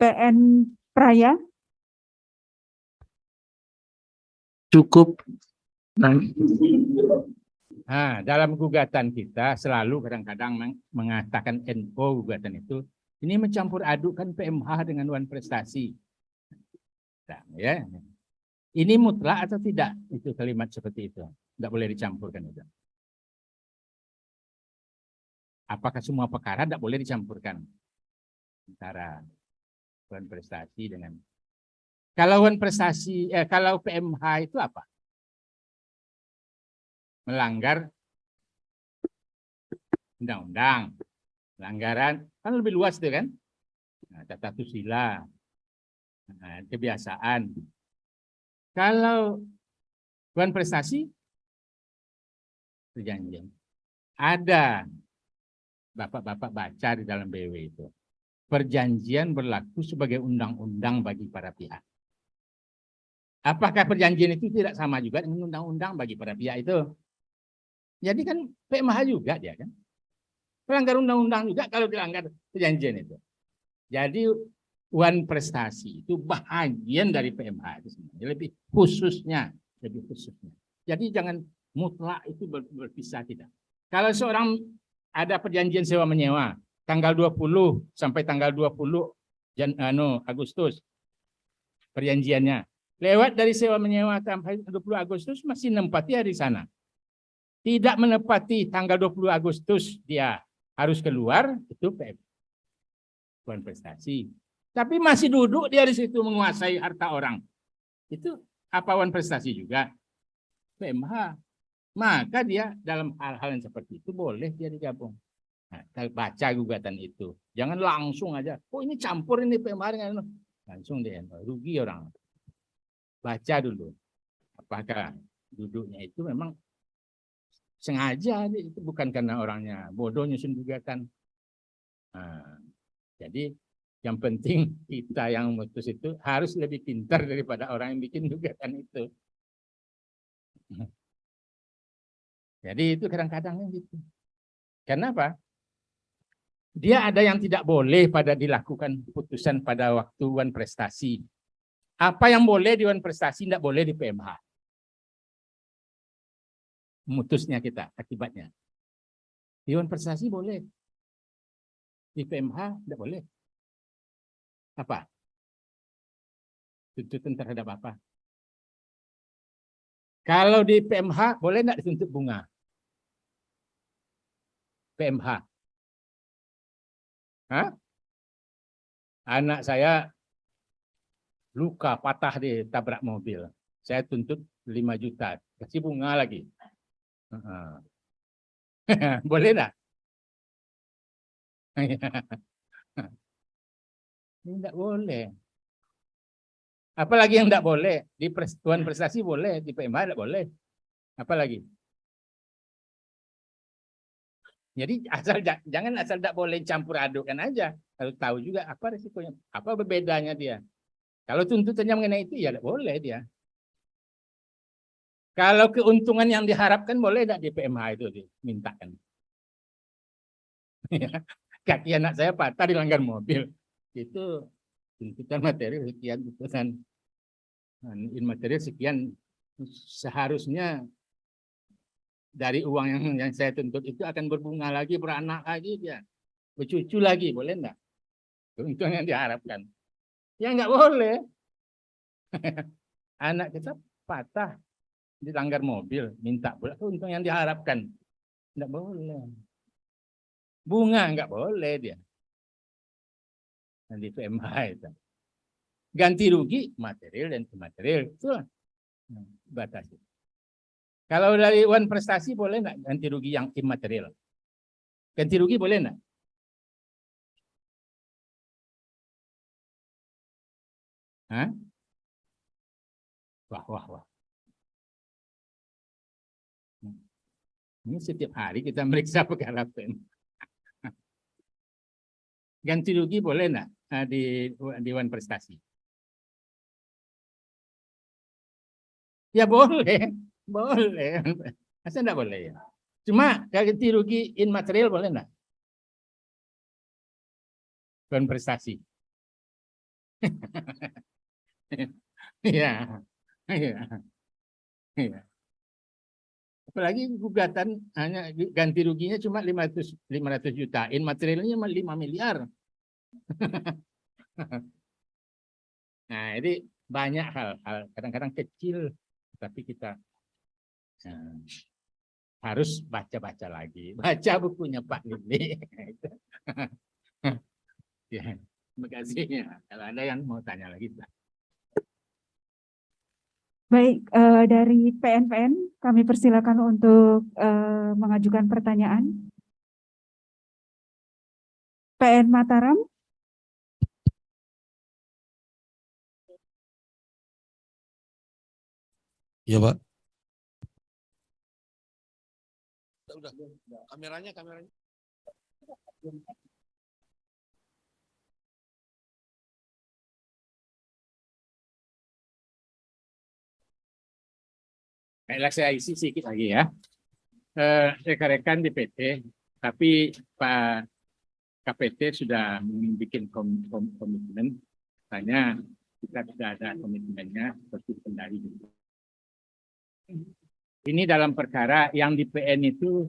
PN Praya. Cukup. Nah, dalam gugatan kita selalu kadang-kadang mengatakan NO gugatan itu, ini mencampur adukkan PMH dengan wan prestasi. Nah, ya. Ini mutlak atau tidak? Itu kalimat seperti itu. Tidak boleh dicampurkan itu. Apakah semua perkara tidak boleh dicampurkan? Antara wan prestasi dengan... Kalau wan prestasi, kalau PMH itu apa? Melanggar undang-undang, pelanggaran kan lebih luas itu kan, nah, tata susila, nah, kebiasaan. Kalau bukan prestasi, perjanjian. Ada bapak-bapak baca di dalam BW itu, perjanjian berlaku sebagai undang-undang bagi para pihak. Apakah perjanjian itu tidak sama juga dengan undang-undang bagi para pihak itu? Jadi kan PMH juga dia kan. Pelanggar undang-undang juga kalau dilanggar perjanjian itu. Jadi wan prestasi itu bahagian dari PMH itu sebenarnya. Lebih khususnya. Jadi jangan mutlak itu berpisah tidak. Kalau seorang ada perjanjian sewa menyewa tanggal 20 sampai tanggal 20 Agustus perjanjiannya. Lewat dari sewa menyewa sampai 20 Agustus masih menempati hari sana. Tidak menepati tanggal 20 Agustus dia harus keluar, itu PM. Bukan prestasi. Tapi masih duduk dia di situ menguasai harta orang. Itu apa wan prestasi juga? PMH. Maka dia dalam hal-hal yang seperti itu boleh dia digabung. Nah, baca gugatan itu. Jangan langsung aja, oh ini campur ini PMH dengan langsung dia rugi orang. Baca dulu. Apakah duduknya itu memang sengaja, itu bukan karena orangnya bodoh nyusun gugatan. Nah, jadi yang penting kita yang memutus itu harus lebih pintar daripada orang yang bikin gugatan itu. Jadi itu kadang-kadang gitu. Kenapa? Dia ada yang tidak boleh pada dilakukan putusan pada waktu wan prestasi. Apa yang boleh di wan prestasi tidak boleh di PMH. Memutusnya kita akibatnya. Di wan prestasi boleh. Di PMH tidak boleh. Apa? Tuntutan terhadap apa? Kalau di PMH boleh tidak dituntut bunga? PMH. Hah? Anak saya luka patah ditabrak mobil. Saya tuntut 5 juta. Kasih bunga lagi. Boleh enggak? Tidak boleh. Apalagi yang tidak boleh? Di wan prestasi boleh, di PMH tidak boleh. Apalagi? Jadi jangan asal tidak boleh campur adukkan aja. Kalau tahu juga apa risikonya, apa berbedanya dia. Kalau tuntutannya mengenai itu ya tidak boleh dia. Kalau keuntungan yang diharapkan boleh tidak di PMH itu dimintakan. Kaki anak saya patah dilanggar mobil. Itu tuntutan materi sekian, tuntutan immaterial sekian. Seharusnya dari uang yang saya tuntut itu akan berbunga lagi, beranak lagi dia, bercucu lagi, boleh enggak? Keuntungan yang diharapkan. Ya enggak boleh. Anak kita patah, dilanggar mobil, minta pula keuntungan yang diharapkan. Enggak boleh. Bunga enggak boleh dia. Nanti PMH itu. Ganti rugi material dan imaterial itu batasi. Kalau dari uang prestasi boleh nggak ganti rugi yang imaterial? Ganti rugi boleh nggak? Hah? Wah. Ini setiap hari kita meriksa perkara PEN. Ganti rugi boleh nggak di uang prestasi? Ya boleh. Boleh. Masa enggak boleh ya? Cuma ganti rugi imaterial boleh enggak? Bukan prestasi. Iya. Iya. Apalagi gugatan hanya ganti ruginya cuma 500 juta, imaterialnya 5 miliar. Nah, ini banyak hal-hal kadang-kadang kecil tapi kita harus baca-baca lagi. Baca bukunya Pak Lili. Ya, terima kasih. Kalau ada yang mau tanya lagi. Baik, dari PNPN kami persilakan untuk mengajukan pertanyaan. PN Mataram. Iya, Pak. Udah. Kameranya. Baiklah, saya isi sedikit lagi ya. Rekan-rekan di PT, tapi Pak KPT sudah membuat komitmen, katanya kita sudah ada komitmennya seperti kendali. Ini dalam perkara yang di PN itu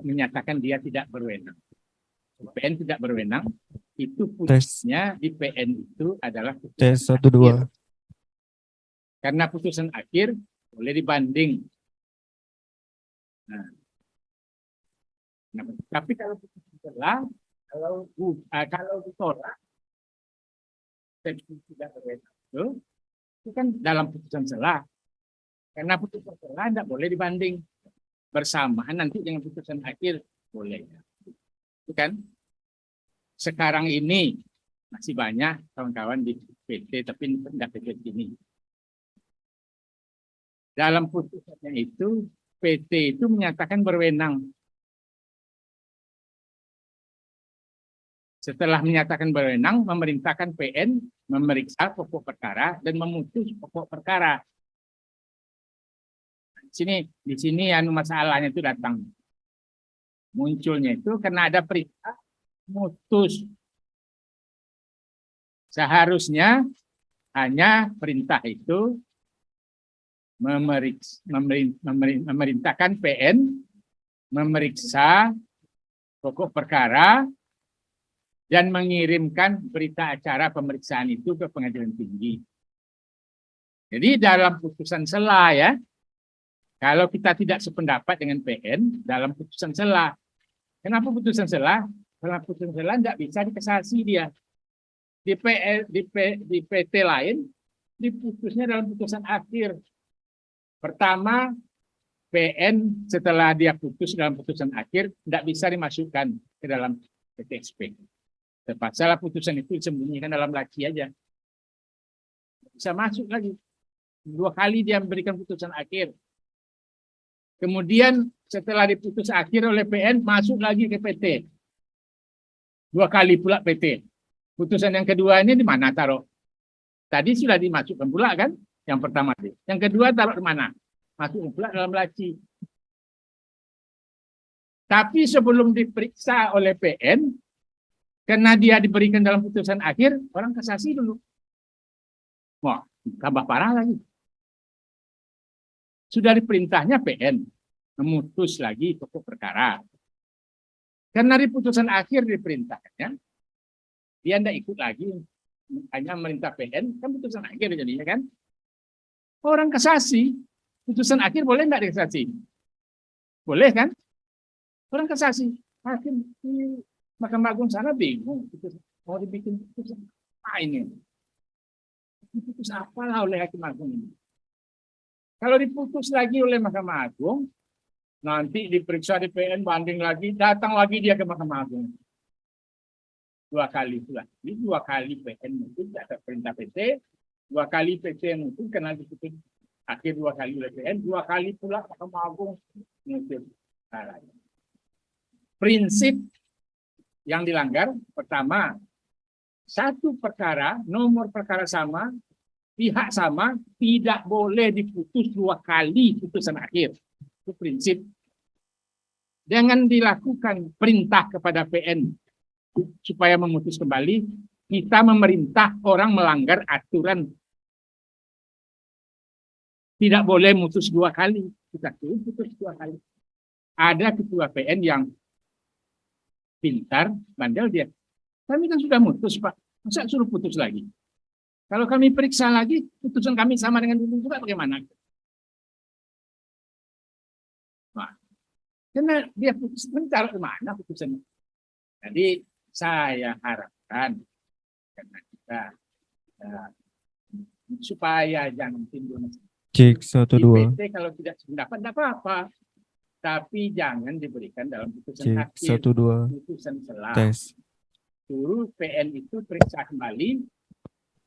menyatakan dia tidak berwenang. PN tidak berwenang, itu putusnya di PN itu adalah putusan akhir. Karena putusan akhir boleh dibanding. Nah, tapi kalau putusan selah, kalau ditolak, tidak berwenang itu kan dalam putusan selah. Karena putusan selah tidak boleh dibanding bersamaan nanti dengan putusan akhir boleh. Itu kan? Sekarang ini masih banyak kawan-kawan di PT tapi tidak PT ini. Dalam putusannya itu PT itu menyatakan berwenang. Setelah menyatakan berwenang, memerintahkan PN memeriksa pokok perkara dan memutus pokok perkara. Di sini masalahnya itu datang. Munculnya itu karena ada perintah mutus. Seharusnya hanya perintah itu memerintahkan PN memeriksa pokok perkara dan mengirimkan berita acara pemeriksaan itu ke pengadilan tinggi. Jadi dalam putusan selah ya, kalau kita tidak sependapat dengan PN dalam putusan selah. Kenapa putusan selah? Karena putusan selah tidak bisa dikasasi dia. Di PT lain, diputusnya dalam putusan akhir. Pertama, PN setelah dia putus dalam putusan akhir, tidak bisa dimasukkan ke dalam PTSP. Terpaksa putusan itu disembunyikan dalam laci aja. Bisa masuk lagi. 2 kali dia memberikan putusan akhir. Kemudian setelah diputus akhir oleh PN masuk lagi ke PT. 2 kali pula PT. Putusan yang kedua ini di mana taruh? Tadi sudah dimasukkan pula kan? Yang pertama. Yang kedua taruh di mana? Masuk pula dalam laci. Tapi sebelum diperiksa oleh PN, karena dia diberikan dalam putusan akhir, orang kasasi dulu. Wah, tambah parah lagi. Sudah diperintahnya PN memutus lagi pokok perkara. Karena di putusan akhir diperintahnya, dia tidak ikut lagi, hanya merintah PN, kan putusan akhir jadinya kan. Orang kasasi, putusan akhir boleh nggak dikasasi? Boleh kan? Orang kasasi, hakim di Mahkamah Agung sana bingung, mau dibikin putusan apa ini? Diputus apalah oleh Hakim Agung ini? Kalau diputus lagi oleh Mahkamah Agung, nanti diperiksa di PN, banding lagi, datang lagi dia ke Mahkamah Agung. 2 kali pula. Ini 2 kali PN mungkin ada perintah PT, 2 kali PT yang mungkin kena diputus akhir 2 kali oleh PN, 2 kali pula Mahkamah Agung mungkin. Prinsip yang dilanggar, pertama, satu perkara, nomor perkara sama, pihak sama, tidak boleh diputus 2 kali putusan akhir. Itu prinsip. Jangan dilakukan perintah kepada PN supaya memutus kembali. Kita memerintah orang melanggar aturan. Tidak boleh mutus 2 kali. Kita putus 2 kali. Ada ketua PN yang pintar, bandel dia. Kami kan sudah mutus, Pak. Masa suruh putus lagi? Kalau kami periksa lagi, putusan kami sama dengan dulu juga bagaimana? Nah, karena dia putus, bentar kemana putusannya? Jadi saya harapkan karena kita supaya jangan timbul Cek di 1 2. PT kalau tidak sependapat tidak apa-apa, tapi jangan diberikan dalam putusan Cek akhir, 1 2. putusan selah. Tes. Suruh PN itu periksa kembali.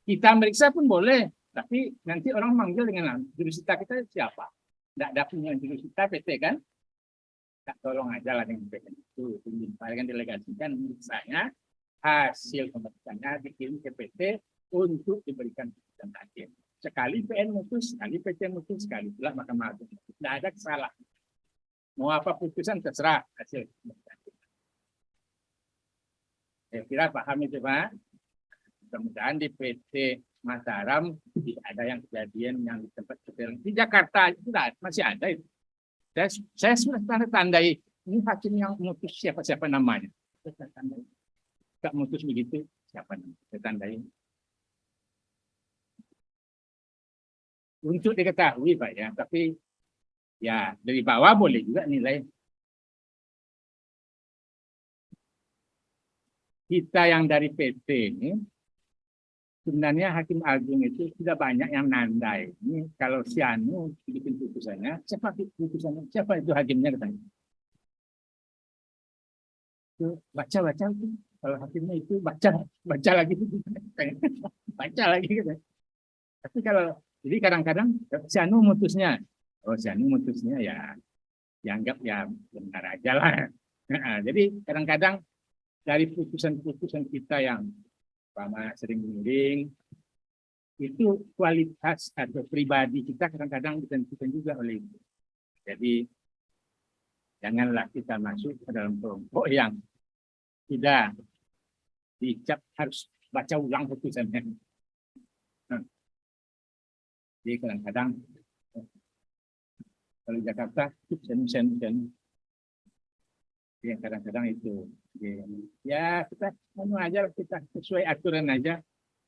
Kita meriksa pun boleh, tapi nanti orang manggil dengan jurusita kita siapa? Tidak ada punya jurusita PT kan? Tak tolong aja lah dengan PN itu. Kan delegasikan meriksanya, hasil pemeriksaannya dikirim ke PT untuk diberikan putusan akhir. Sekali PN mutus, sekali PT mutus, sekali pula Mahkamah Agung. Tidak ada kesalahan. Mau apa putusan terserah hasil pemeriksaan. Saya kira paham itu Pak. Mudah-mudahan di PT Mataram tidak ada yang kejadian yang di tempat hotel. Di Jakarta itu masih ada itu. Saya sudah tanda-tandai ini hakim yang mutus siapa namanya. Saya tandai. Tidak mutus begitu siapa namanya. Saya tandai. Untuk diketahui Pak ya, tapi ya dari bawah boleh juga nilai. Kita yang dari PT ini sebenarnya Hakim Agung itu sudah banyak yang nandai. Ini kalau si Anu bikin putusannya, siapa putusannya? Siapa itu hakimnya katanya? Itu baca itu. Kalau hakimnya itu baca lagi baca lagi gitu. Tapi kalau jadi kadang-kadang si Anu mutusnya, si Anu mutusnya ya dianggap ya benar aja lah. Jadi kadang-kadang dari putusan-putusan kita yang sering miring, itu kualitas atau pribadi kita kadang-kadang ditentukan juga oleh itu. Jadi janganlah kita masuk ke dalam kelompok yang tidak dicap harus baca ulang putusannya. Jadi kadang-kadang kalau di Jakarta sen. Ya kadang-kadang itu ya kita aja kita sesuai aturan aja,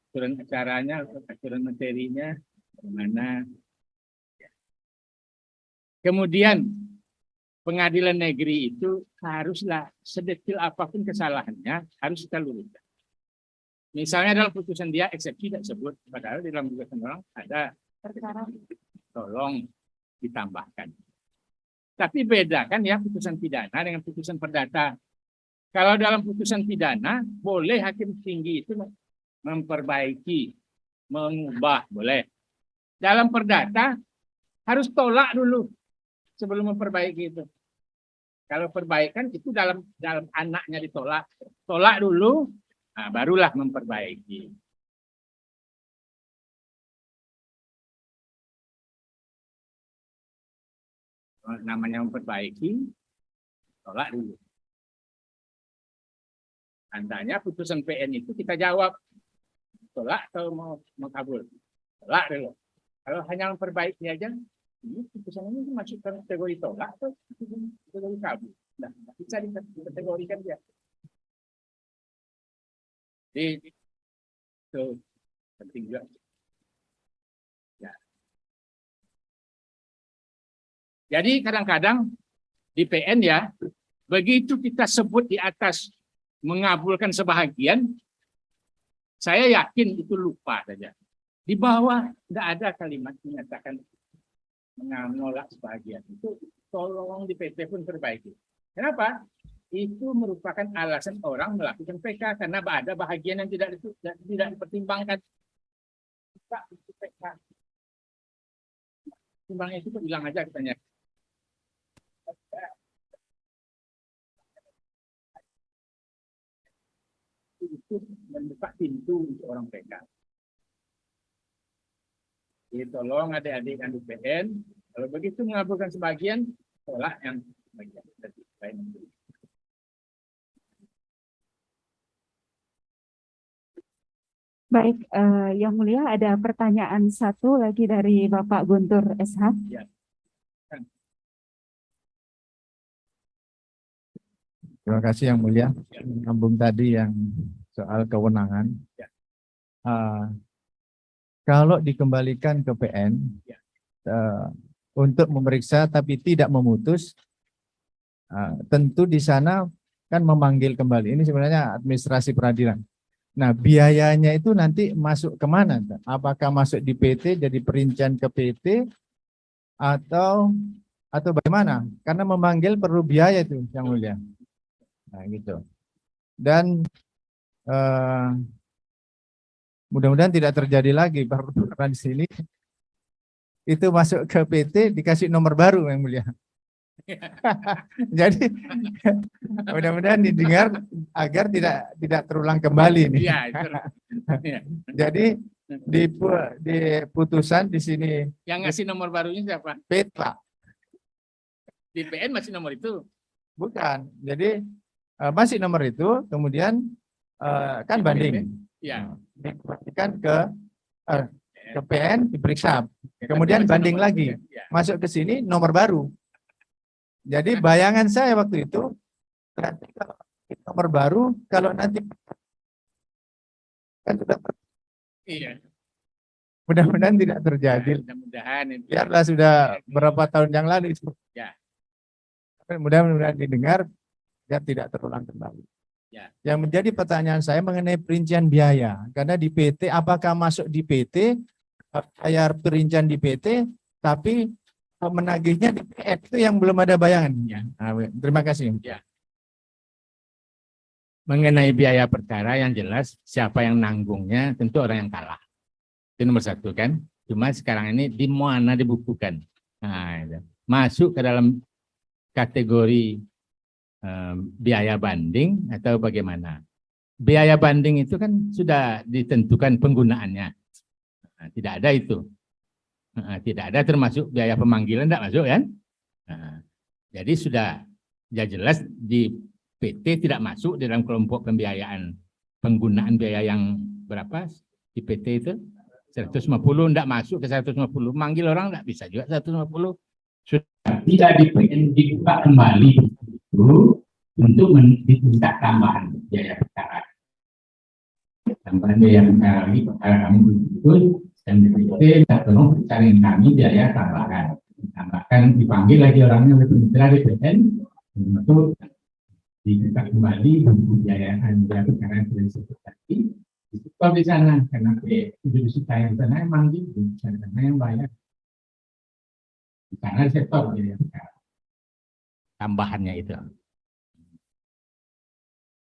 aturan acaranya, aturan materinya bagaimana. Kemudian pengadilan negeri itu haruslah sedetil apapun kesalahannya harus kita luruskan. Misalnya dalam putusan dia eksepsi tidak sebut, padahal di dalam gugatan orang ada perkara, tolong ditambahkan. Tapi beda kan ya putusan pidana dengan putusan perdata. Kalau dalam putusan pidana, boleh hakim tinggi itu memperbaiki, mengubah, boleh. Dalam perdata, harus tolak dulu sebelum memperbaiki itu. Kalau perbaikan itu dalam anaknya ditolak, tolak dulu, nah, barulah memperbaiki. Namanya memperbaiki, tolak dulu. Andanya putusan PN itu kita jawab, tolak atau mau kabul, tolak dulu. Kalau hanya memperbaiki aja, ini putusan ini masuk kategori tolak atau kategori kabul. Nah, bisa dikategorikan dia. Jadi itu penting juga. Ya. Jadi kadang-kadang di PN ya, begitu kita sebut di atas mengabulkan sebahagian, saya yakin itu lupa saja. Di bawah tidak ada kalimat menyatakan menolak sebahagian. Itu tolong di PT pun perbaiki. Kenapa? Itu merupakan alasan orang melakukan PK karena ada bahagian yang tidak dipertimbangkan. PK. Timbangnya itu bilang aja katanya. Itu membuka pintu untuk orang PK. Jadi tolong adik-adik yang di PN, kalau begitu mengabulkan sebagian, tolak yang sebagian. Baik, Yang Mulia, ada pertanyaan satu lagi dari Bapak Guntur SH. Ya. Terima kasih Yang Mulia. Sambung tadi yang soal kewenangan. Ya. Kalau dikembalikan ke PN untuk memeriksa tapi tidak memutus, tentu di sana kan memanggil kembali. Ini sebenarnya administrasi peradilan. Nah, biayanya itu nanti masuk kemana? Apakah masuk di PT jadi perincian ke PT atau bagaimana? Karena memanggil perlu biaya itu Yang Mulia. Nah, gitu. Dan mudah-mudahan tidak terjadi lagi karena di sini itu masuk ke PT dikasih nomor baru Yang Mulia. Jadi mudah-mudahan didengar agar tidak terulang kembali nih. Iya, Jadi di putusan di sini yang ngasih nomor barunya siapa? Petra. Di PN masih nomor itu. Bukan. Jadi masih nomor itu, kemudian kan banding. Iya. Dikembalikan ke PN diperiksa. Kemudian banding lagi. Ya. Masuk ke sini nomor baru. Jadi bayangan saya waktu itu nanti kalau nomor baru, kalau nanti kan sudah Iya. mudah-mudahan tidak terjadi. Mudah-mudahan itu. Biarlah sudah berapa tahun yang lalu itu. Ya. Mudah-mudahan didengar biar tidak terulang kembali. Ya. Yang menjadi pertanyaan saya mengenai perincian biaya. Karena di PT, apakah masuk di PT, bayar perincian di PT, tapi menagihnya di PN, itu yang belum ada bayangan. Ya. Nah, terima kasih. Ya. Mengenai biaya perkara yang jelas, siapa yang nanggungnya tentu orang yang kalah. Itu nomor satu kan. Cuma sekarang ini di mana dibukukan. Nah, itu. Masuk ke dalam kategori biaya banding atau bagaimana. Biaya banding itu kan sudah ditentukan penggunaannya. Nah, tidak ada itu. Tidak ada termasuk biaya pemanggilan, tidak masuk kan. Nah, jadi sudah ya jelas di PT tidak masuk di dalam kelompok pembiayaan. Penggunaan biaya yang berapa di PT itu? 150 tidak masuk ke 150. Manggil orang tidak bisa juga 150. Sudah tidak dibuka kembali itu untuk diminta tambahan biaya perkara. Tambahan biaya perkara ini perkara kami betul dan BPT tidak perlu cari kami biaya tambahan. Tambahkan dipanggil lagi orangnya oleh Kementerian BPN untuk diminta kembali untuk biaya perkara yang sudah disebut tadi. Disebut di sana karena institusi kaya di sana emang gitu, karena yang bayar. Di sana sektor biaya perkara. Tambahannya itu.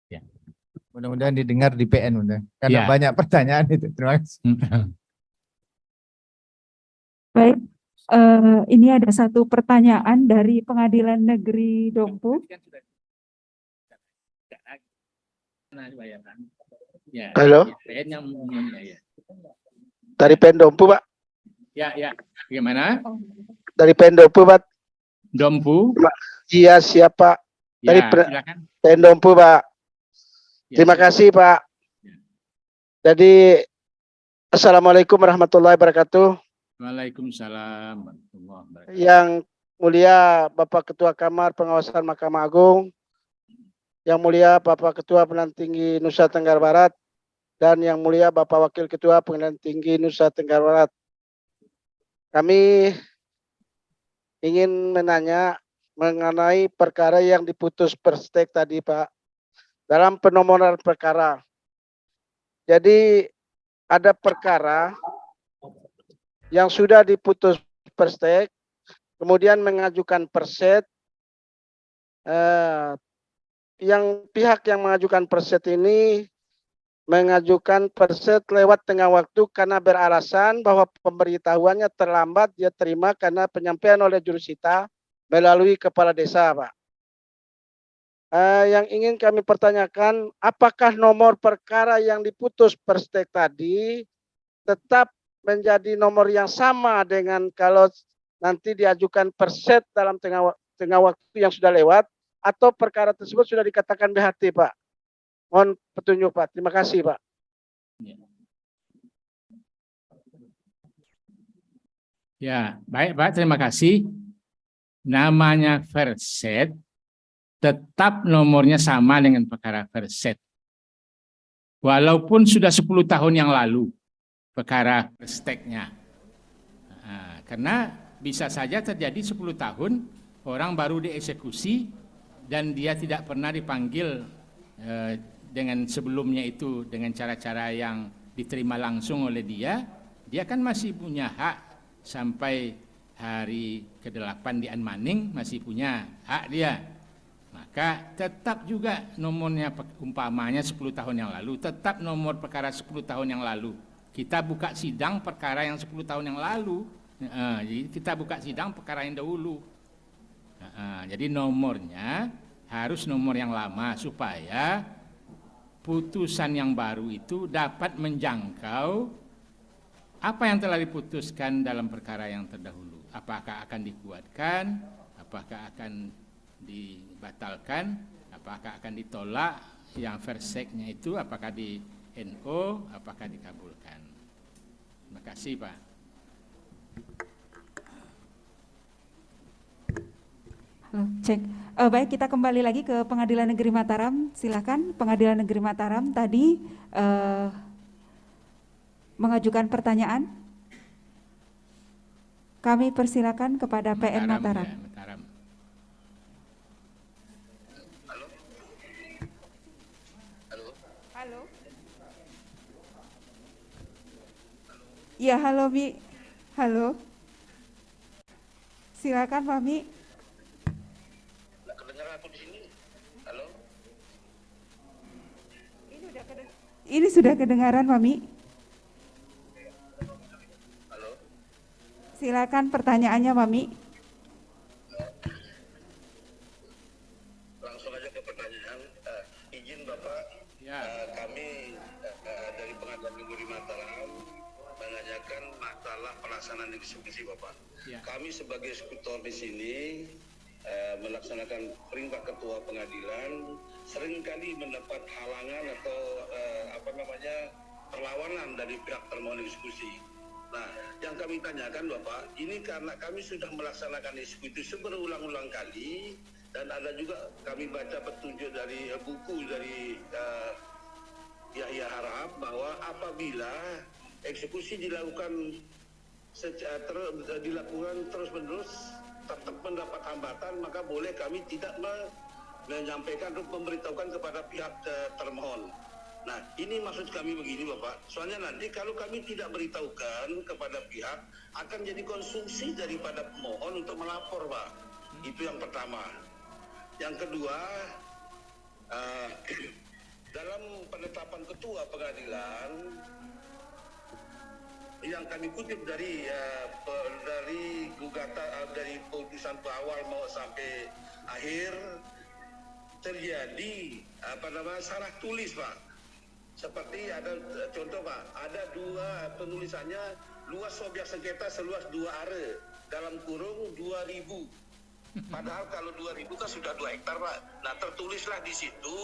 Ya. Mudah-mudahan didengar di PN, karena Ya. banyak pertanyaan itu. Terima kasih. Baik, Ini ada satu pertanyaan dari Pengadilan Negeri Dompu. Halo, Ya, dari Pendompu, Pak. ya. Gimana? Dari Pendompu, Pak. Dompu? Iya, siapa? Dari Ya, silakan. Pendompu, Pak. Ya, Terima kasih, Pak. Jadi, Assalamualaikum warahmatullahi wabarakatuh. Waalaikumsalam warahmatullahi wabarakatuh. Yang mulia Bapak Ketua Kamar Pengawasan Mahkamah Agung, yang mulia Bapak Ketua Pengadilan Tinggi Nusa Tenggara Barat, dan yang mulia Bapak Wakil Ketua Pengadilan Tinggi Nusa Tenggara Barat. Kami ingin menanya mengenai perkara yang diputus perstek tadi, Pak, dalam penomoran perkara. Jadi ada perkara yang sudah diputus perstek, kemudian mengajukan perset. Yang pihak yang mengajukan perset ini mengajukan perset lewat tengah waktu karena beralasan bahwa pemberitahuannya terlambat dia terima karena penyampaian oleh jurusita melalui kepala desa, Pak. Yang ingin kami pertanyakan, apakah nomor perkara yang diputus perstek tadi tetap menjadi nomor yang sama dengan kalau nanti diajukan perset dalam tengah waktu yang sudah lewat, atau perkara tersebut sudah dikatakan BHT, Pak? Mohon petunjuk, Pak. Terima kasih, Pak. Ya, baik Pak, terima kasih. Namanya verset, tetap nomornya sama dengan perkara verset. Walaupun sudah 10 tahun yang lalu perkara versteknya. Karena bisa saja terjadi 10 tahun orang baru dieksekusi dan dia tidak pernah dipanggil dengan sebelumnya itu dengan cara-cara yang diterima langsung oleh dia kan masih punya hak sampai hari ke-8 di Anmaning, masih punya hak dia. Maka tetap juga nomornya umpamanya 10 tahun yang lalu, tetap nomor perkara 10 tahun yang lalu. Kita buka sidang perkara yang 10 tahun yang lalu, jadi kita buka sidang perkara yang dahulu. Jadi nomornya harus nomor yang lama supaya putusan yang baru itu dapat menjangkau apa yang telah diputuskan dalam perkara yang terdahulu. Apakah akan dikuatkan, apakah akan dibatalkan, apakah akan ditolak yang verseknya itu, apakah di NO, apakah dikabulkan. Terima kasih, Pak. Halo, cek. Baik, kita kembali lagi ke Pengadilan Negeri Mataram. Silakan, Pengadilan Negeri Mataram tadi mengajukan pertanyaan. Kami persilakan kepada PN Mataram. Ya, Mataram. Halo. Ya, halo Mi. Halo. Silakan Pak Mi. Kedengaran aku di sini? Halo? Ini sudah kedengaran Pak Mi. Halo? Silakan pertanyaannya Pak Mi. Langsung aja ke pertanyaan. Izin Bapak, Ya. kami dari Pengadilan Negeri Mataram menanyakan masalah pelaksanaan eksekusi Bapak. Ya. Kami sebagai eksekutor di sini melaksanakan perintah ketua pengadilan seringkali mendapat halangan atau perlawanan dari pihak termohon eksekusi. Nah, yang kami tanyakan Bapak, ini karena kami sudah melaksanakan eksekusi berulang-ulang kali dan ada juga kami baca petunjuk dari buku dari Yahya Harap bahwa apabila eksekusi dilakukan terus-menerus tetap mendapat hambatan, maka boleh kami tidak menyampaikan atau memberitahukan kepada pihak termohon. Nah, ini maksud kami begini Bapak, soalnya nanti kalau kami tidak beritahukan kepada pihak, akan jadi konsumsi daripada pemohon untuk melapor Pak. Itu yang pertama. Yang kedua, dalam penetapan ketua pengadilan, yang kami kutip dari gugatan dari putusan awal mau sampai akhir terjadi salah tulis, Pak. Seperti ada contoh, Pak, ada dua penulisannya luas objek sengketa seluas 2 are dalam kurung 2.000. Padahal kalau 2.000 kan sudah 2 hektar, Pak. Nah, tertulislah di situ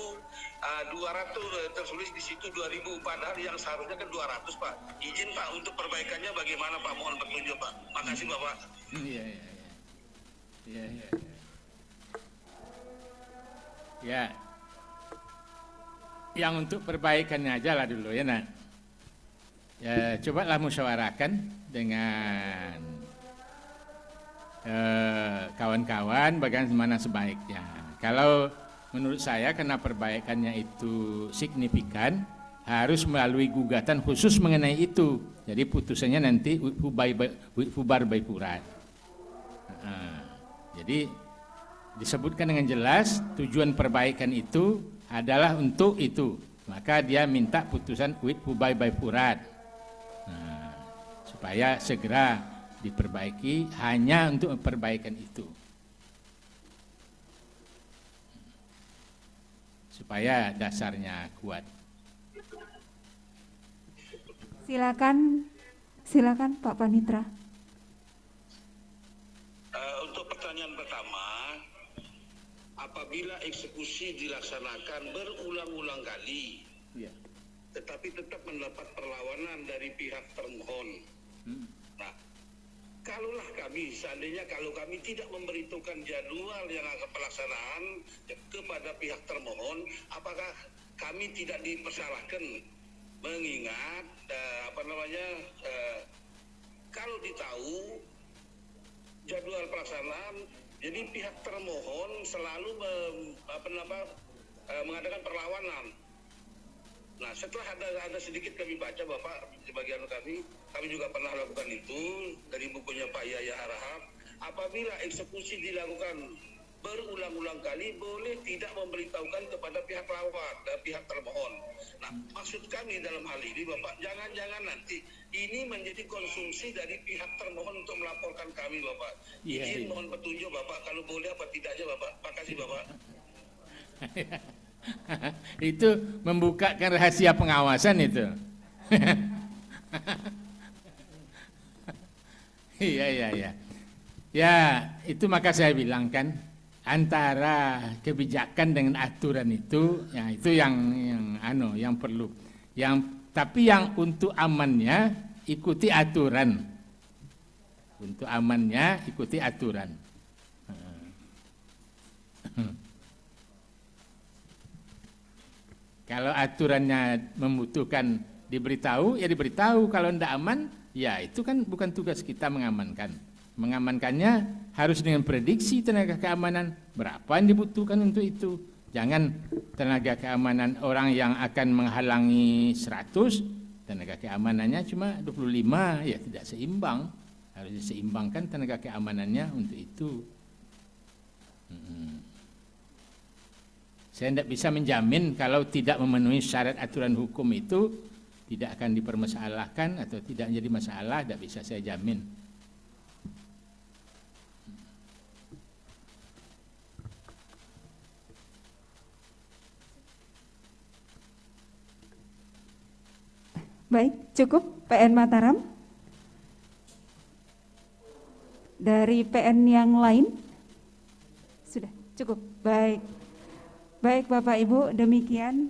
200, tertulis di situ 2.000, padahal yang seharusnya kan 200, Pak. Izin, Pak, untuk perbaikannya bagaimana, Pak? Mohon petunjuk, Pak. Makasih, Bapak. Iya. Ya. Yang untuk perbaikannya aja lah dulu ya, nak. Ya, cobalah musyawarahkan dengan kawan-kawan bagaimana sebaiknya. Kalau menurut saya karena perbaikannya itu signifikan, harus melalui gugatan khusus mengenai itu. Jadi putusannya nanti bubar by furat. Jadi disebutkan dengan jelas tujuan perbaikan itu adalah untuk itu. Maka dia minta putusan bubar by furat. Supaya segera diperbaiki hanya untuk perbaikan itu. Supaya dasarnya kuat. Silakan Pak Panitra. Untuk pertanyaan pertama, apabila eksekusi dilaksanakan berulang-ulang kali, tetapi tetap mendapat perlawanan dari pihak termohon. Nah, kalaulah kami, seandainya kalau kami tidak memberitahukan jadwal yang akan pelaksanaan kepada pihak termohon, apakah kami tidak dipersalahkan? Mengingat kalau ditahu jadwal pelaksanaan, jadi pihak termohon selalu mengadakan perlawanan. Nah, setelah ada sedikit kami baca, Bapak, sebagian kami juga pernah lakukan itu dari bukunya Pak Yaya Harahap. Apabila eksekusi dilakukan berulang-ulang kali, boleh tidak memberitahukan kepada pihak pihak termohon. Nah, maksud kami dalam hal ini, Bapak, jangan-jangan nanti ini menjadi konsumsi dari pihak termohon untuk melaporkan kami, Bapak. Izin mohon petunjuk, Bapak, kalau boleh apa tidaknya, Bapak. Makasih, Bapak. Itu membukakan rahasia pengawasan itu. Iya. Ya, itu maka saya bilang kan, antara kebijakan dengan aturan itu, ya itu yang perlu. Tapi yang untuk amannya ikuti aturan. Untuk amannya ikuti aturan. Kalau aturannya membutuhkan diberitahu, ya diberitahu. Kalau tidak aman, ya itu kan bukan tugas kita mengamankan. Mengamankannya harus dengan prediksi tenaga keamanan berapa yang dibutuhkan untuk itu. Jangan tenaga keamanan orang yang akan menghalangi 100, tenaga keamanannya cuma 25, ya tidak seimbang. Harus diseimbangkan tenaga keamanannya untuk itu. Saya tidak bisa menjamin kalau tidak memenuhi syarat aturan hukum itu tidak akan dipermasalahkan atau tidak menjadi masalah, tidak bisa saya jamin. Baik, cukup PN Mataram. Dari PN yang lain? Sudah, cukup. Baik. Baik Bapak Ibu, demikian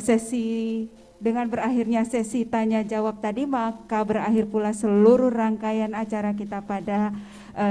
sesi dengan berakhirnya sesi tanya jawab tadi, maka berakhir pula seluruh rangkaian acara kita pada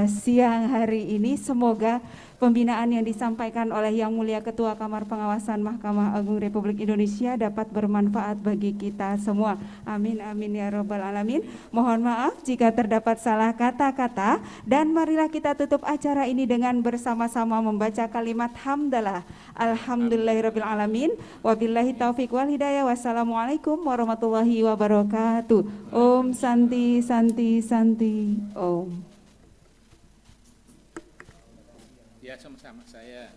siang hari ini. Semoga pembinaan yang disampaikan oleh Yang Mulia Ketua Kamar Pengawasan Mahkamah Agung Republik Indonesia dapat bermanfaat bagi kita semua. Amin, amin ya robbal alamin. Mohon maaf jika terdapat salah kata-kata, dan marilah kita tutup acara ini dengan bersama-sama membaca kalimat hamdalah. Alhamdulillahirabbil alamin. Wabillahi taufik wal hidayah. Wassalamualaikum warahmatullahi wabarakatuh. Om Santi Santi Santi Om. Ya, sama-sama saya.